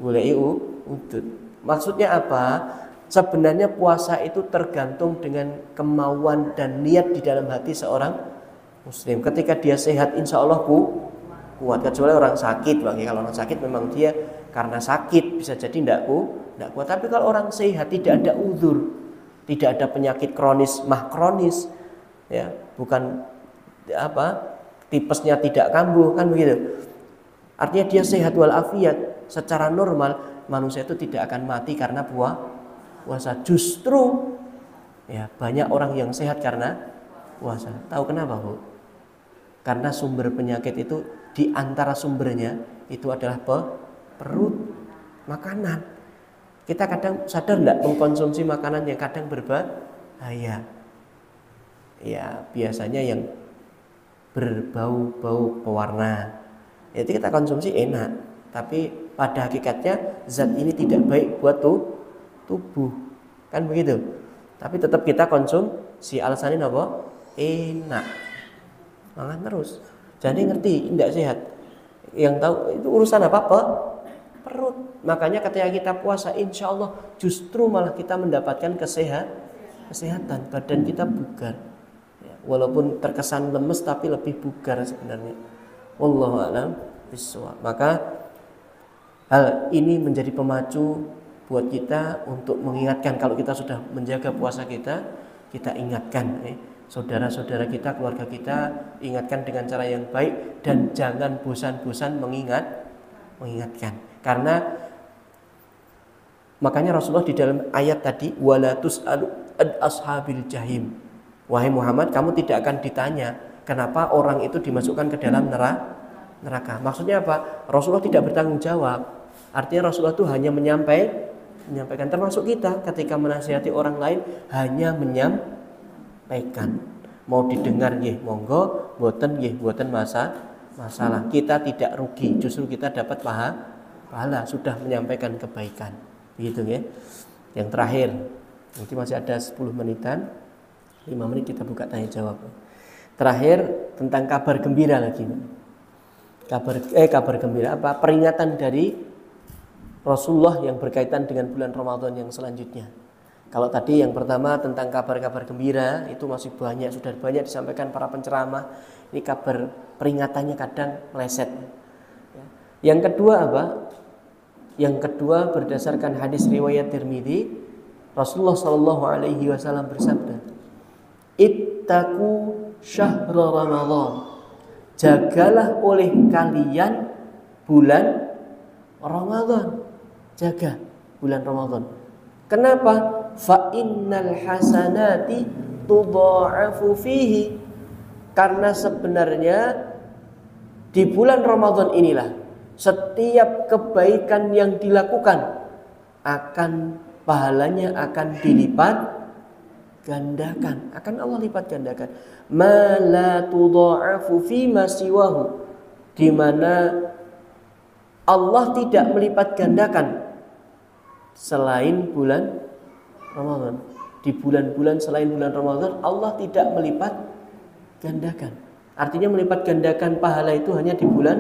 goleki udut. Maksudnya apa? Sebenarnya puasa itu tergantung dengan kemauan dan niat di dalam hati seorang muslim. Ketika dia sehat, insya Allah kuat. Kecuali orang sakit, bagi kalau orang sakit memang dia karena sakit bisa jadi tidak tidak kuat. Tapi kalau orang sehat, tidak ada uzur, tidak ada penyakit kronis, mah kronis, ya, bukan tipesnya tidak kambuh, kan begitu. Artinya dia sehat walafiat, secara normal manusia itu tidak akan mati karena puasa. Justru ya banyak orang yang sehat karena puasa. Tahu kenapa, Bu? Karena sumber penyakit itu di antara sumbernya itu adalah perut, makanan. Kita kadang sadar enggak mengkonsumsi makanan yang kadang berbahaya. Ya, biasanya yang berbau-bau pewarna. Itu kita konsumsi enak, tapi pada hakikatnya zat ini tidak baik buat tubuh. Kan begitu. Tapi tetap kita konsumsi, alasannya apa? Enak. Makan terus. Jadi ngerti tidak sehat. Yang tahu itu urusan apa? Perut. Makanya ketika kita puasa, insya Allah justru malah kita mendapatkan kesehatan. Badan kita bugar. Ya, walaupun terkesan lemes tapi lebih bugar sebenarnya. Wallahu a'lam bishawab. Maka hal ini menjadi pemacu buat kita untuk mengingatkan kalau kita sudah menjaga puasa kita ingatkan saudara-saudara kita, keluarga kita, ingatkan dengan cara yang baik dan jangan bosan-bosan mengingatkan. Karena makanya Rasulullah di dalam ayat tadi wala tus'alu an ashabil jahim. Wahai Muhammad, kamu tidak akan ditanya kenapa orang itu dimasukkan ke dalam neraka. Maksudnya apa? Rasulullah tidak bertanggung jawab. Artinya Rasulullah itu hanya menyampaikan, termasuk kita ketika menasihati orang lain hanya menyampaikan. Mau didengar nggih monggo, mboten masalah. Kita tidak rugi, justru kita dapat pahala sudah menyampaikan kebaikan. Begitu ya. Yang terakhir, nanti masih ada 10 menitan. 5 menit kita buka tanya jawab. Terakhir tentang kabar gembira lagi. Kabar gembira apa? Peringatan dari Rasulullah yang berkaitan dengan bulan Ramadan yang selanjutnya. Kalau tadi yang pertama tentang kabar-kabar gembira itu masih banyak, sudah banyak disampaikan para penceramah. Ini kabar peringatannya kadang meleset. Yang kedua apa? Yang kedua berdasarkan hadis riwayat Tirmidzi, Rasulullah Shallallahu Alaihi Wasallam bersabda, "Ittaqu syahra Ramadan." Jagalah oleh kalian bulan Ramadan. Jaga bulan Ramadan. Kenapa? Fa innal hasanati tudha'afu fihi. Karena sebenarnya di bulan Ramadan inilah setiap kebaikan yang dilakukan pahalanya akan dilipat gandakan, akan Allah lipat gandakan. Ma la tudha'afu fi ma siwahu, di mana Allah tidak melipat gandakan selain bulan Ramadan. Di bulan-bulan selain bulan Ramadan Allah tidak melipat gandakan. Artinya melipat gandakan pahala itu hanya di bulan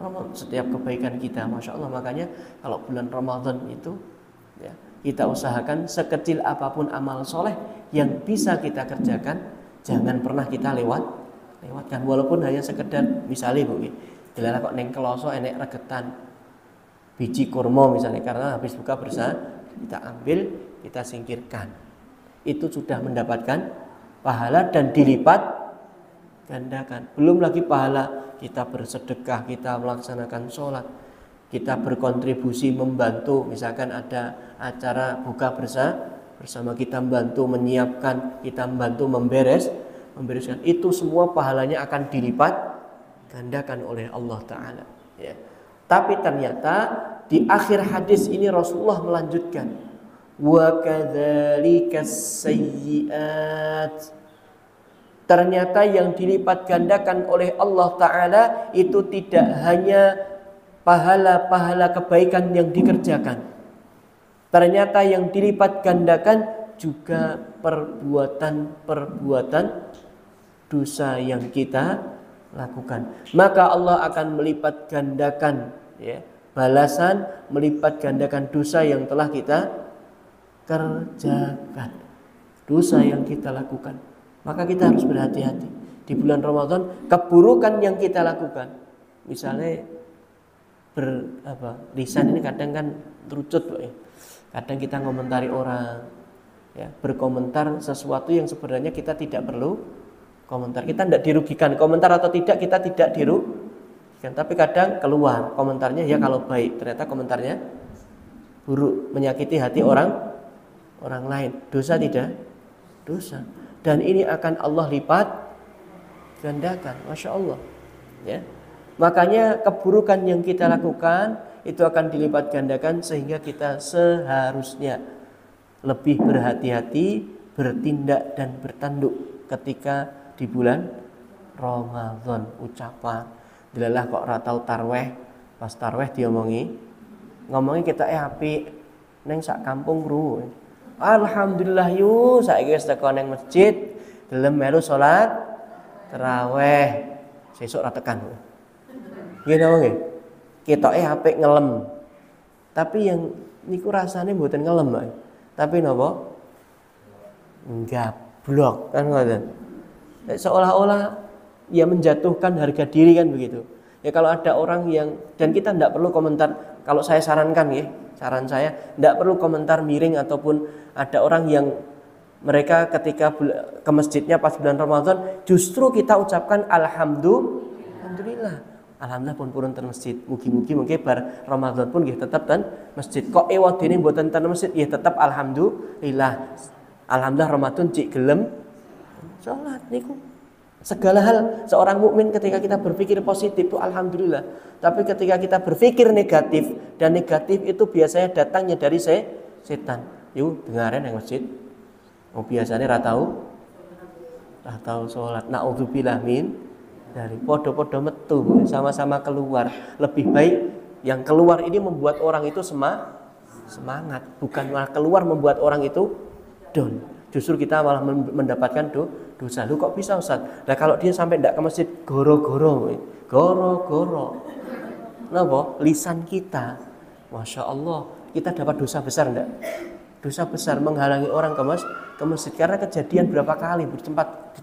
Ramadan. Setiap kebaikan kita, Masya Allah. Makanya kalau bulan Ramadan itu ya, kita usahakan sekecil apapun amal soleh yang bisa kita kerjakan, jangan pernah kita lewatkan. Walaupun hanya sekedar misalnya Bu, delala kok neng keloso enek regetan biji kurma misalnya, karena habis buka bersama kita ambil, kita singkirkan, itu sudah mendapatkan pahala dan dilipat gandakan. Belum lagi pahala kita bersedekah, kita melaksanakan sholat, kita berkontribusi membantu, misalkan ada acara buka bersama kita membantu menyiapkan, kita membantu membereskan, itu semua pahalanya akan dilipat gandakan oleh Allah Ta'ala ya. Tapi ternyata di akhir hadis ini Rasulullah melanjutkan, wa kadzalikas sayyi'at. Ternyata yang dilipat gandakan oleh Allah Ta'ala itu tidak hanya pahala-pahala kebaikan yang dikerjakan. Ternyata yang dilipat gandakan juga perbuatan-perbuatan dosa yang kita lakukan. Maka Allah akan melipat gandakan ya, balasan, melipat gandakan dosa yang telah kita kerjakan, dosa yang kita lakukan. Maka kita harus berhati-hati di bulan Ramadan. Keburukan yang kita lakukan, misalnya lisan ini kadang kan terucut, Kadang kita ngomentari orang, ya, berkomentar sesuatu yang sebenarnya kita tidak perlu komentar. Kita tidak dirugikan, komentar atau tidak kita tidak dirugikan. Tapi kadang keluar komentarnya ya kalau baik, ternyata komentarnya buruk, menyakiti hati orang lain. Dosa tidak? Dosa. Dan ini akan Allah lipat gandakan, masya Allah. Ya. Makanya keburukan yang kita lakukan itu akan dilipat gandakan, sehingga kita seharusnya lebih berhati-hati, bertindak dan bertanduk ketika di bulan Ramadan. Ucapan delalah kok ora tau tarweh, pas tarweh ngomongin kita apik neng sak kampung ru. Alhamdulillah yu saiki wis teko nang masjid gelem melu salat tarawih. Sesuk ra tekan. Nggih napa nggih? Ketoke apik ngelem. Tapi yang niku rasane mboten ngelem, Pak. Tapi napa? Gablok kan ngoten. Seolah-olah ya menjatuhkan harga diri kan begitu. Ya kalau ada orang yang, dan kita tidak perlu komentar, kalau saya sarankan ya, saran saya tidak perlu komentar miring, ataupun ada orang yang mereka ketika ke masjidnya pas bulan Ramadan justru kita ucapkan alhamdulillah. Alhamdulillah pun purun ten masjid. Mugi-mugi mungkin bar Ramadan pun nggih tetep ten masjid. Kok ewadene mboten ten masjid ya tetep alhamdulillah. Alhamdulillah Ramadan cik gelem salat niku. Segala hal seorang mukmin ketika kita berpikir positif itu alhamdulillah. Tapi ketika kita berpikir negatif, dan negatif itu biasanya datangnya dari setan. Yuk dengaran yang masjid. Oh biasanya ra tau salat. Naudzubillah min dari podo-podo metu, sama-sama keluar. Lebih baik yang keluar ini membuat orang itu semangat, bukan malah keluar membuat orang itu down. Justru kita malah mendapatkan dosa. Lu kok bisa Ustaz? Nah kalau dia sampai tidak ke masjid goro-goro. Napa? Lisan kita, masya Allah, kita dapat dosa besar enggak? Dosa besar menghalangi orang ke masjid. Karena kejadian berapa kali di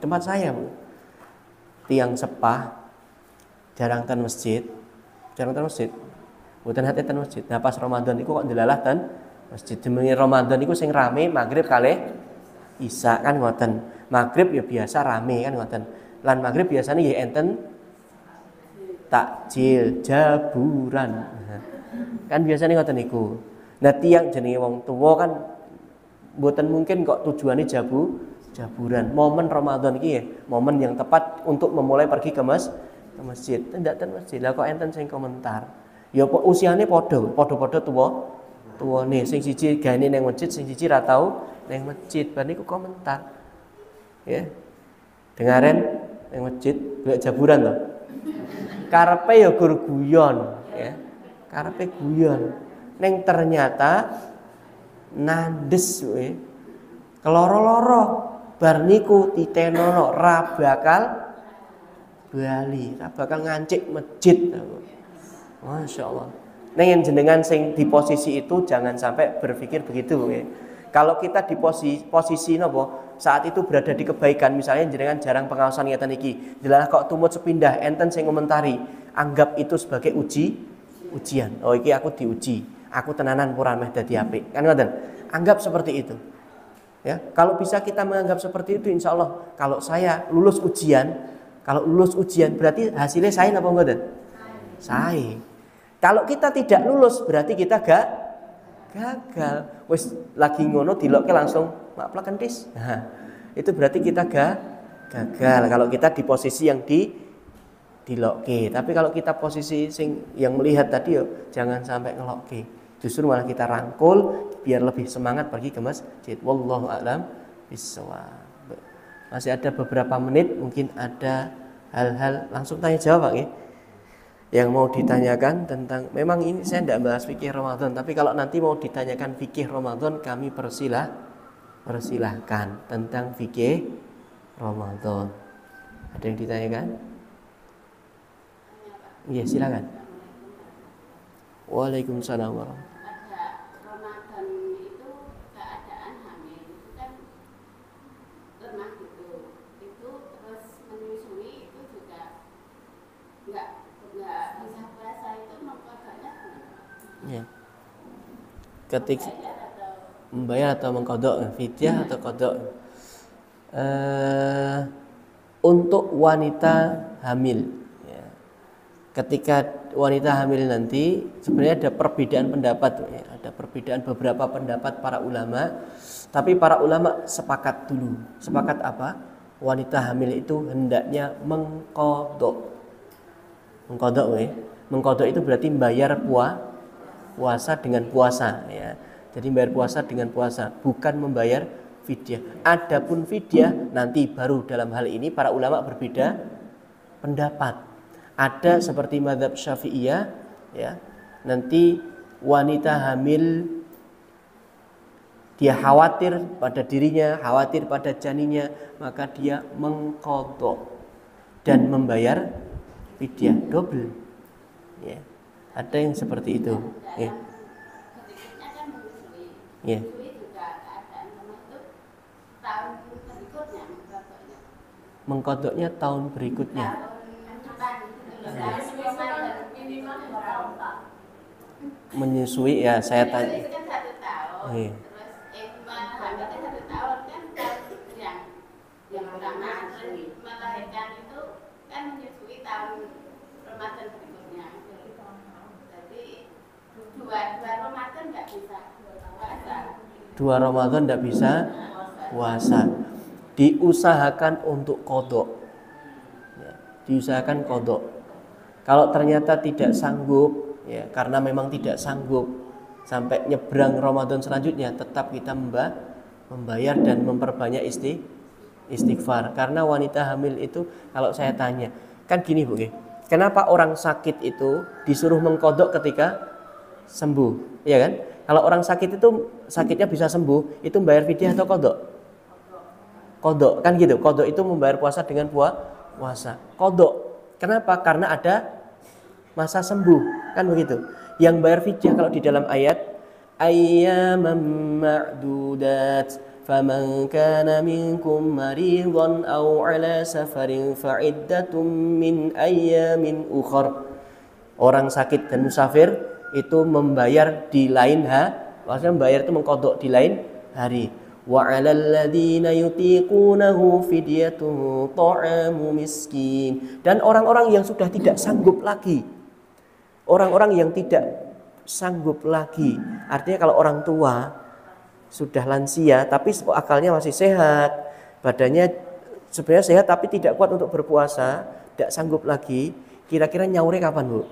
tempat saya, Bu. Tiang sepah jarang ten masjid. Mboten hati ten masjid. Nah pas Ramadan iku kok ndelalah ten masjid. Jenenge Ramadan iku sing rame maghrib kalih isya kan ngoten. Maghrib ya biasa rame kan ngoten. Lan maghrib biasanya ya enten takjil, jaburan. Kan biasanya ngoten niku. Nah tiang jenenge wong tuwa kan mboten mungkin kok tujuannya jaburan. Momen Ramadan iki ya, momen yang tepat untuk memulai pergi ke masjid. Tidak ten masjid. Lah kok enten sing komentar. Ya usiane padha tuwane. Sing siji gane ning masjid, sing siji ra tau ning masjid. Bar niku komentar. Ya. Dengaren ning masjid golek jaburan to. Karepe ya gur guyon, ya. Karepe guyon. Ning ternyata nandes we. Keloro-loro bar niku titenono ra bakal bali, ra bakal ngancik masjid. Masya Allah. Nah yang jenengan sing di posisi itu jangan sampai berpikir begitu ya. Kalau kita di posisi nopo saat itu berada di kebaikan, misalnya jenengan jarang pengawasan ngeten iki, jelas kok tumut sepindah enten sing komentari, anggap itu sebagai ujian. Oh iki aku diuji, aku tenanan pura meh dadi apik. Kan ngoten. Anggap seperti itu. Ya, kalau bisa kita menganggap seperti itu, insya Allah kalau saya lulus ujian, berarti hasilnya saya apa enggak? Saya. Kalau kita tidak lulus berarti kita gagal. Wis lagi ngono dilokke langsung maplak kentis. Nah, itu berarti kita gagal kalau kita di posisi yang dilokke. Tapi kalau kita posisi yang melihat tadi yo jangan sampai ngelokke. Justru malah kita rangkul biar lebih semangat pergi ke masjid. Wallahu a'lam bishawab. Masih ada beberapa menit, mungkin ada hal-hal langsung tanya jawab Pak ya. Yang mau ditanyakan tentang, memang ini saya tidak bahas fikih Ramadan, tapi kalau nanti mau ditanyakan fikih Ramadan kami persilahkan tentang fikih Ramadan. Ada yang ditanyakan? Iya silakan. Waalaikumsalam warahmatullahi. Ramadan itu keadaan hamil itu kan lemah gitu. Itu terus menyusui itu juga nggak bisa puasa, itu makanya Ya. Ketika atau Membayar atau mengqadha, fidyah atau qadha. Untuk wanita hamil, ya. Ketika wanita hamil nanti sebenarnya ada perbedaan pendapat, ya. Ada perbedaan beberapa pendapat para ulama, tapi para ulama sepakat dulu. Sepakat apa? Wanita hamil itu hendaknya mengqadha. Mengqadha, ya. Mengqadha itu berarti membayar puasa dengan puasa, ya. Jadi membayar puasa dengan puasa, bukan membayar fidyah. Adapun fidyah nanti baru dalam hal ini para ulama berbeda pendapat. Ada seperti mazhab Syafi'iyah, ya. Nanti wanita hamil dia khawatir pada dirinya, khawatir pada janinnya, maka dia mengqadha dan membayar fidyah double. Ya. Ada yang seperti itu. Ya. Ya. Mengqadhanya tahun berikutnya. Menyusui ya saya tanya. Iya. Yang pertama melahirkan itu kan menyusui tahun Ramadan berikutnya. Jadi dua Ramadan nggak bisa puasa. 2 Ramadan tidak bisa puasa. Diusahakan untuk qadha. Ya, diusahakan qadha. Kalau ternyata tidak sanggup, ya, karena memang tidak sanggup sampai nyebrang Ramadan selanjutnya, tetap kita membayar dan memperbanyak istighfar. Karena wanita hamil itu kalau saya tanya, kan gini Bu, kenapa orang sakit itu disuruh mengqadha ketika sembuh, ya kan? Kalau orang sakit itu sakitnya bisa sembuh, itu membayar fidyah atau qadha? Qadha, kan gitu. Qadha itu membayar puasa dengan puasa. Qadha. Kenapa? Karena ada masa sembuh, kan begitu. Yang bayar fidyah kalau di dalam ayat ayyaman ma'dudat faman kana minkum maridhan aw ala safarin fa'iddatun min ayyamin ukhar. Orang sakit dan musafir itu membayar di lain maksudnya membayar itu mengqadha di lain hari. Wa 'alal ladzina yutiqunahu fidyatun ta'amu miskin. Dan orang-orang yang sudah tidak sanggup lagi. Orang-orang yang tidak sanggup lagi. Artinya kalau orang tua sudah lansia tapi akalnya masih sehat, badannya sebenarnya sehat tapi tidak kuat untuk berpuasa, tidak sanggup lagi, kira-kira nyaure kapan, Bu?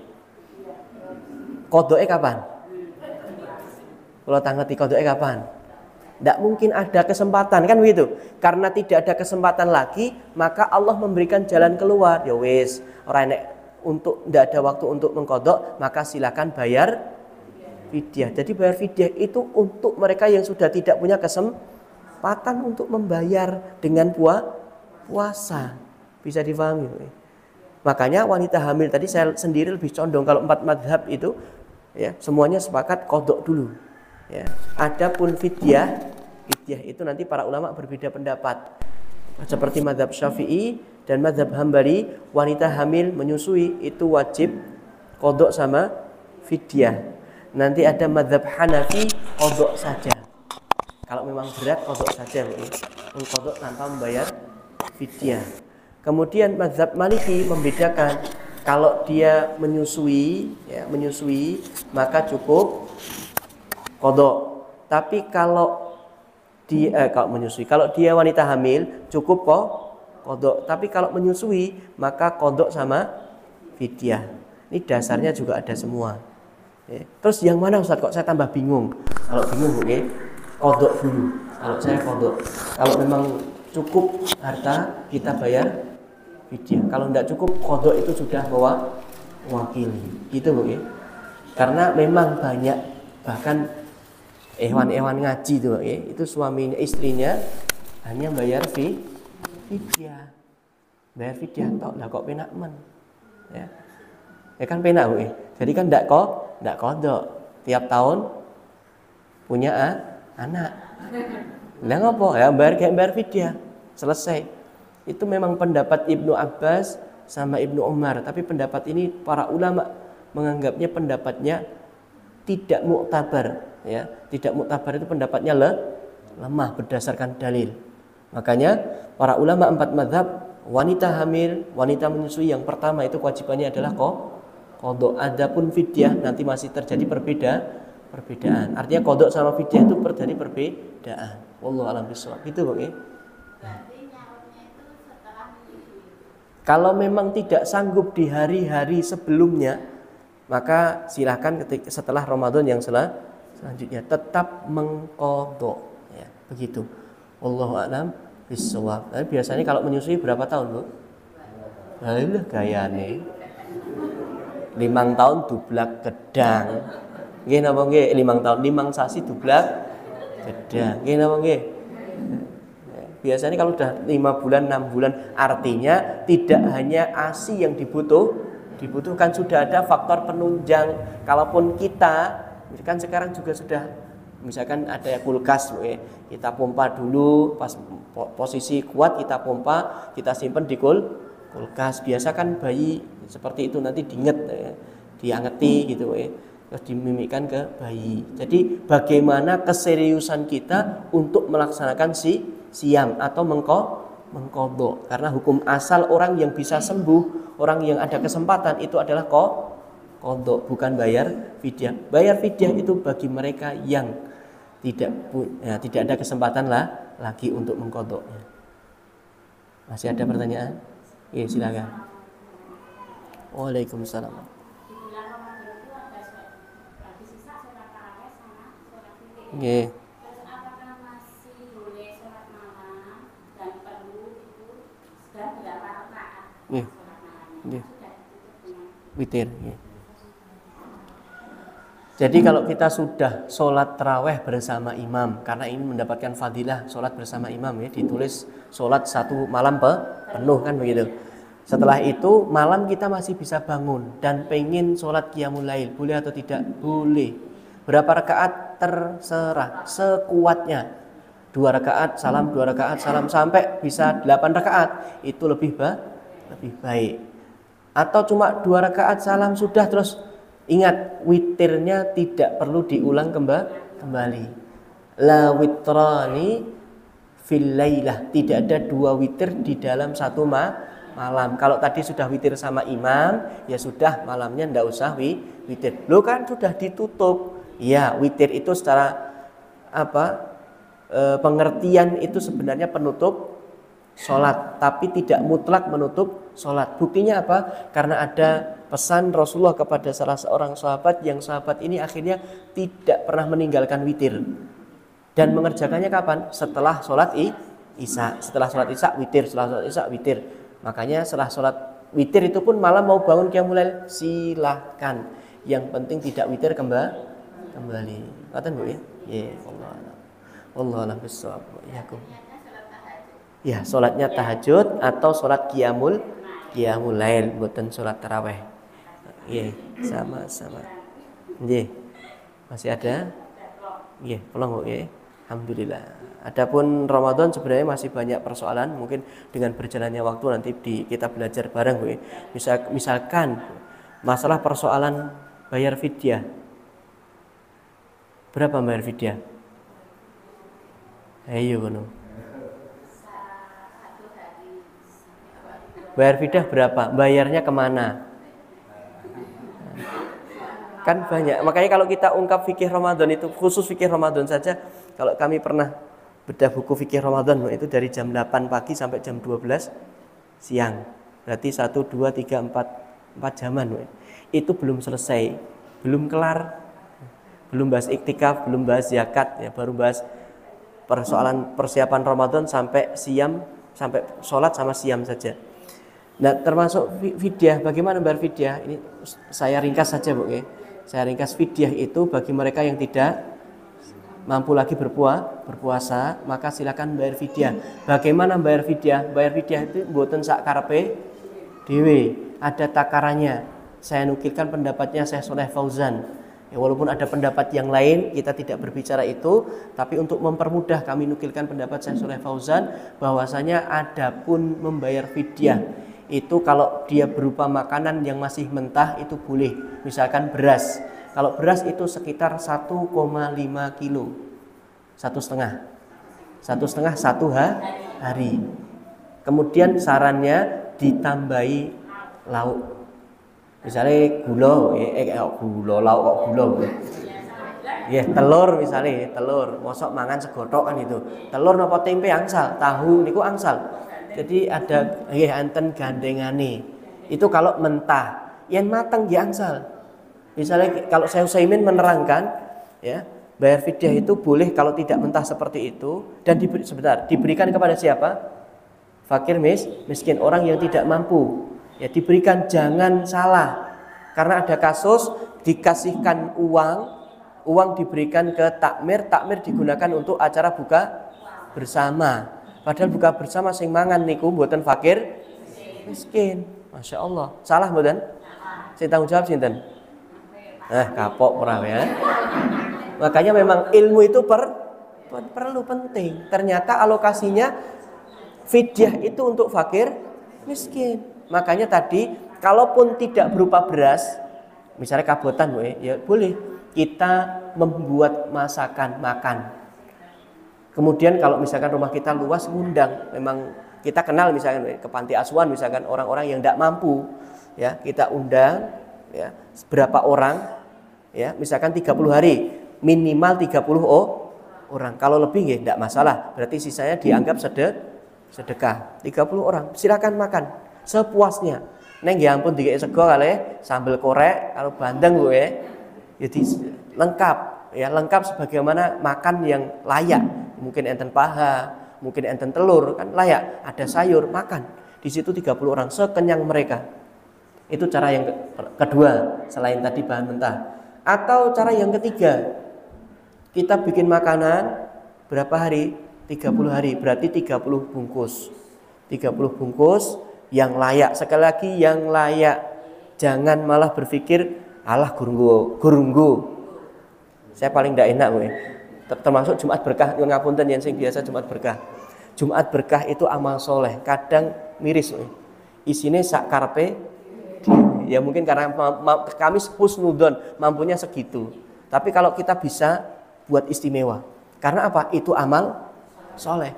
Qadhae kapan? Kalau tanggati qadhae kapan? Tidak mungkin ada kesempatan, kan begitu? Karena tidak ada kesempatan lagi, maka Allah memberikan jalan keluar. Ya wis, ora enek untuk tidak ada waktu untuk mengqadha, maka silakan bayar fidyah. Jadi bayar fidyah itu untuk mereka yang sudah tidak punya kesempatan untuk membayar dengan puasa. Bisa difahami? Makanya wanita hamil tadi saya sendiri lebih condong kalau 4 mazhab itu, ya, semuanya sepakat qadha dulu. Ya. Adapun fidyah itu nanti para ulama berbeda pendapat. Seperti mazhab Syafi'i dan mazhab Hambali, wanita hamil menyusui itu wajib qadha sama fidyah. Nanti ada mazhab Hanafi qadha saja. Kalau memang berat qadha saja, qadha tanpa membayar fidyah. Kemudian mazhab Maliki membedakan, kalau dia menyusui, ya, maka cukup qadha. Tapi kalau dia wanita hamil cukup kok qadha. Tapi kalau menyusui maka qadha sama fidyah. Ini dasarnya juga ada semua. Ya. Terus yang mana Ustaz, kok saya tambah bingung? Kalau bingung, qadha dulu. Kalau saya qadha. Kalau memang cukup harta kita bayar fidyah. Kalau tidak cukup qadha itu sudah mewakili. Gitu Bu. Karena memang banyak, bahkan ewan ngaji itu suaminya, istrinya hanya bayar fidyah. Bayar fidyah tok, lah kok penak men. Ya. Ya kan penak Bu. Jadi kan ndak qadha. Tiap tahun punya anak. Lah ngopo? Ya bayar fidyah. Selesai. Itu memang pendapat Ibnu Abbas sama Ibnu Umar, tapi pendapat ini para ulama menganggapnya pendapatnya tidak muktabar, ya. Tidak muktabar itu pendapatnya lemah berdasarkan dalil. Makanya para ulama 4 mazhab, wanita hamil, wanita menyusui yang pertama itu kewajibannya adalah qadha. Adapun fidyah nanti masih terjadi perbedaan. Artinya qadha sama fidyah itu terjadi perbedaan. Wallahu a'lam bishawab. Gitu, Bang. Kalau memang tidak sanggup di hari-hari sebelumnya, maka silakan setelah Ramadan yang selanjutnya tetap mengqadha, ya, begitu. Wallahu a'lam bishawab. Tapi biasanya kalau menyusui berapa tahun, Bu? Alah gayane. 5 tahun dublak gedang. Nggih napa nggih? 5 tahun 5 sasi dublak gedang. Nggih napa nggih? Biasanya kalau sudah 5 bulan, 6 bulan, artinya tidak hanya ASI yang dibutuhkan, sudah ada faktor penunjang. Kalaupun kita, kan sekarang juga sudah, misalkan ada kulkas, kita pompa dulu, pas posisi kuat kita pompa, kita simpan di kulkas. Biasa kan bayi seperti itu nanti diangeti gitu, terus dimimikkan ke bayi. Jadi bagaimana keseriusan kita untuk melaksanakan siam atau mengqadha. Karena hukum asal orang yang bisa sembuh, orang yang ada kesempatan itu adalah qadha, bukan bayar fidyah. Bayar fidyah itu bagi mereka yang tidak ada kesempatan lagi untuk mengqadha. Masih ada pertanyaan? Ya, silakan. Waalaikumsalam. Nggih. Witir. Jadi kalau kita sudah sholat taraweh bersama imam, karena ini mendapatkan fadilah sholat bersama imam, ya, ditulis sholat 1 malam penuh kan begitu. Setelah itu malam kita masih bisa bangun dan pengen sholat qiyamul lail, boleh atau tidak? Boleh. Berapa rakaat? Terserah, sekuatnya. 2 rakaat salam, 2 rakaat salam, sampai bisa 8 rakaat, itu lebih baik. Atau cuma 2 rakaat salam sudah, terus ingat witirnya tidak perlu diulang kembali. La witrani fil lailah, tidak ada 2 witir di dalam 1 malam. Kalau tadi sudah witir sama imam, ya sudah, malamnya ndak usah witir. Lo kan sudah ditutup. Ya, witir itu secara pengertian itu sebenarnya penutup sholat, tapi tidak mutlak menutup sholat. Buktinya apa? Karena ada pesan Rasulullah kepada salah seorang sahabat, yang sahabat ini akhirnya tidak pernah meninggalkan witir dan mengerjakannya kapan? Setelah sholat isya. Setelah sholat isya witir, setelah sholat isya witir. Makanya setelah sholat witir itu pun malam mau bangun qiyamul lail, silahkan. Yang penting tidak witir kembali. Katakan Bu ya? Ya, Allah alam bisawab. Ya, sholatnya tahajud atau sholat qiyamul lail, bukan sholat taraweh. Iya, sama-sama. Iya, masih ada? Iya, pulang Bu ya. Alhamdulillah. Adapun Ramadan sebenarnya masih banyak persoalan. Mungkin dengan berjalannya waktu nanti kita belajar bareng Bu ya. Misalkan masalah persoalan bayar fidyah. Berapa bayar fidyah? Ayo kono. Bayar fidyah berapa? Bayarnya kemana? Kan banyak. Makanya kalau kita ungkap fikih Ramadan itu, khusus fikih Ramadan saja, kalau kami pernah bedah buku fikih Ramadan itu dari jam 8 pagi sampai jam 12 siang. Berarti 1, 2, 3, 4 jaman. Itu belum selesai, belum kelar. Belum bahas iktikaf, belum bahas zakat, ya, baru bahas persoalan persiapan Ramadan sampai siam, sampai sholat sama siam saja. Nah, termasuk fidyah. Bagaimana bayar fidyah? Ini saya ringkas saja Bu ya. Saya ringkas, fidyah itu bagi mereka yang tidak mampu lagi berpuasa, maka silakan bayar fidyah. Bagaimana bayar fidyah? Bayar fidyah itu mboten sak karepe dhewe, ada takarannya. Saya nukilkan pendapatnya Syekh Shalih Fauzan. Ya, walaupun ada pendapat yang lain, kita tidak berbicara itu, tapi untuk mempermudah kami nukilkan pendapat Syekh Shalih Fauzan bahwasanya adapun membayar fidyah itu kalau dia berupa makanan yang masih mentah itu boleh, misalkan beras. Kalau beras itu sekitar 1,5 kilo. 1,5 satu hari. Kemudian sarannya ditambahi lauk. Misalnya lauk kok gula. Ya, telur misalnya, telur. Mosok mangan segotok kan itu. Telur napa tempe angsal, tahu niku angsal. Jadi ada enten gandengane. Itu kalau mentah. Yen mateng ya angsal. Misalnya kalau saya Utsaimin menerangkan, ya, bayar fidyah itu boleh kalau tidak mentah seperti itu dan diberikan kepada siapa? Fakir miskin, orang yang tidak mampu. Ya, diberikan, jangan salah. Karena ada kasus dikasihkan uang diberikan ke takmir digunakan untuk acara buka bersama. Padahal buka bersama sing mangan niku mboten fakir miskin. Masya Allah. Salah mboten? Sing tanggung jawab sinten? Kapok ora ya. Makanya memang ilmu itu perlu penting. Ternyata alokasinya fidyah itu untuk fakir miskin. Makanya tadi kalaupun tidak berupa beras, misalnya kabotan ya boleh kita membuat masakan makan. Kemudian kalau misalkan rumah kita luas, ngundang, memang kita kenal misalkan ke panti asuhan, misalkan orang-orang yang tidak mampu, ya kita undang, ya berapa orang, ya misalkan 30 hari, minimal 30 orang. Kalau lebih ya tidak masalah, berarti sisanya dianggap sedekah. 30 orang, silakan makan sepuasnya. Neng ya ampun dikek sego kali sambal korek, kalau bandeng gue, jadi lengkap sebagaimana makan yang layak. Mungkin enten paha, mungkin enten telur, kan layak. Ada sayur, makan. Di situ 30 orang sekenyang mereka. Itu cara yang kedua selain tadi bahan mentah. Atau cara yang ketiga, kita bikin makanan berapa hari? 30 hari, berarti 30 bungkus. 30 bungkus yang layak. Sekali lagi yang layak. Jangan malah berpikir alah gurunggu. Saya paling tidak enak gue. Termasuk Jumat berkah, ngapunten yang sing biasa Jumat berkah. Jumat berkah itu amal soleh, kadang miris gue. Isine sak karepe, ya mungkin karena kami husnudon mampunya segitu. Tapi kalau kita bisa buat istimewa. Karena apa? Itu amal soleh.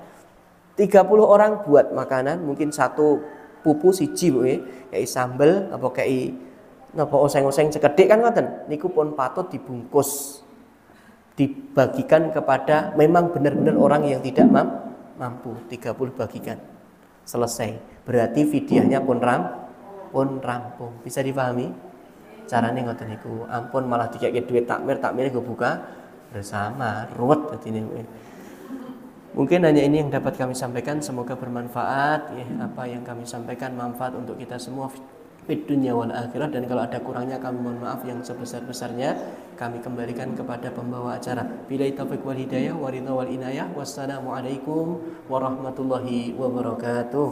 30 orang buat makanan, mungkin satu pupu siji gue, kayak sambel apa kayak napa oseng-oseng cekedhik kan ngoten. Niku pun patut dibungkus. Dibagikan kepada memang benar-benar orang yang tidak mampu. 30 bagikan. Selesai. Berarti fidyahnya pun rampung. Bisa dipahami? Caranya ngoten niku. Ampun malah dikek duit takmir gue buka bersama. Ruwet dadi niku. Mungkin hanya ini yang dapat kami sampaikan, semoga bermanfaat ya, apa yang kami sampaikan manfaat untuk kita semua fid dunya wal akhirah, dan kalau ada kurangnya kami mohon maaf yang sebesar-besarnya. Kami kembalikan kepada pembawa acara. Billahi taufiq wal hidayah wa ridha wal inayah. Wassalamualaikum warahmatullahi wabarakatuh.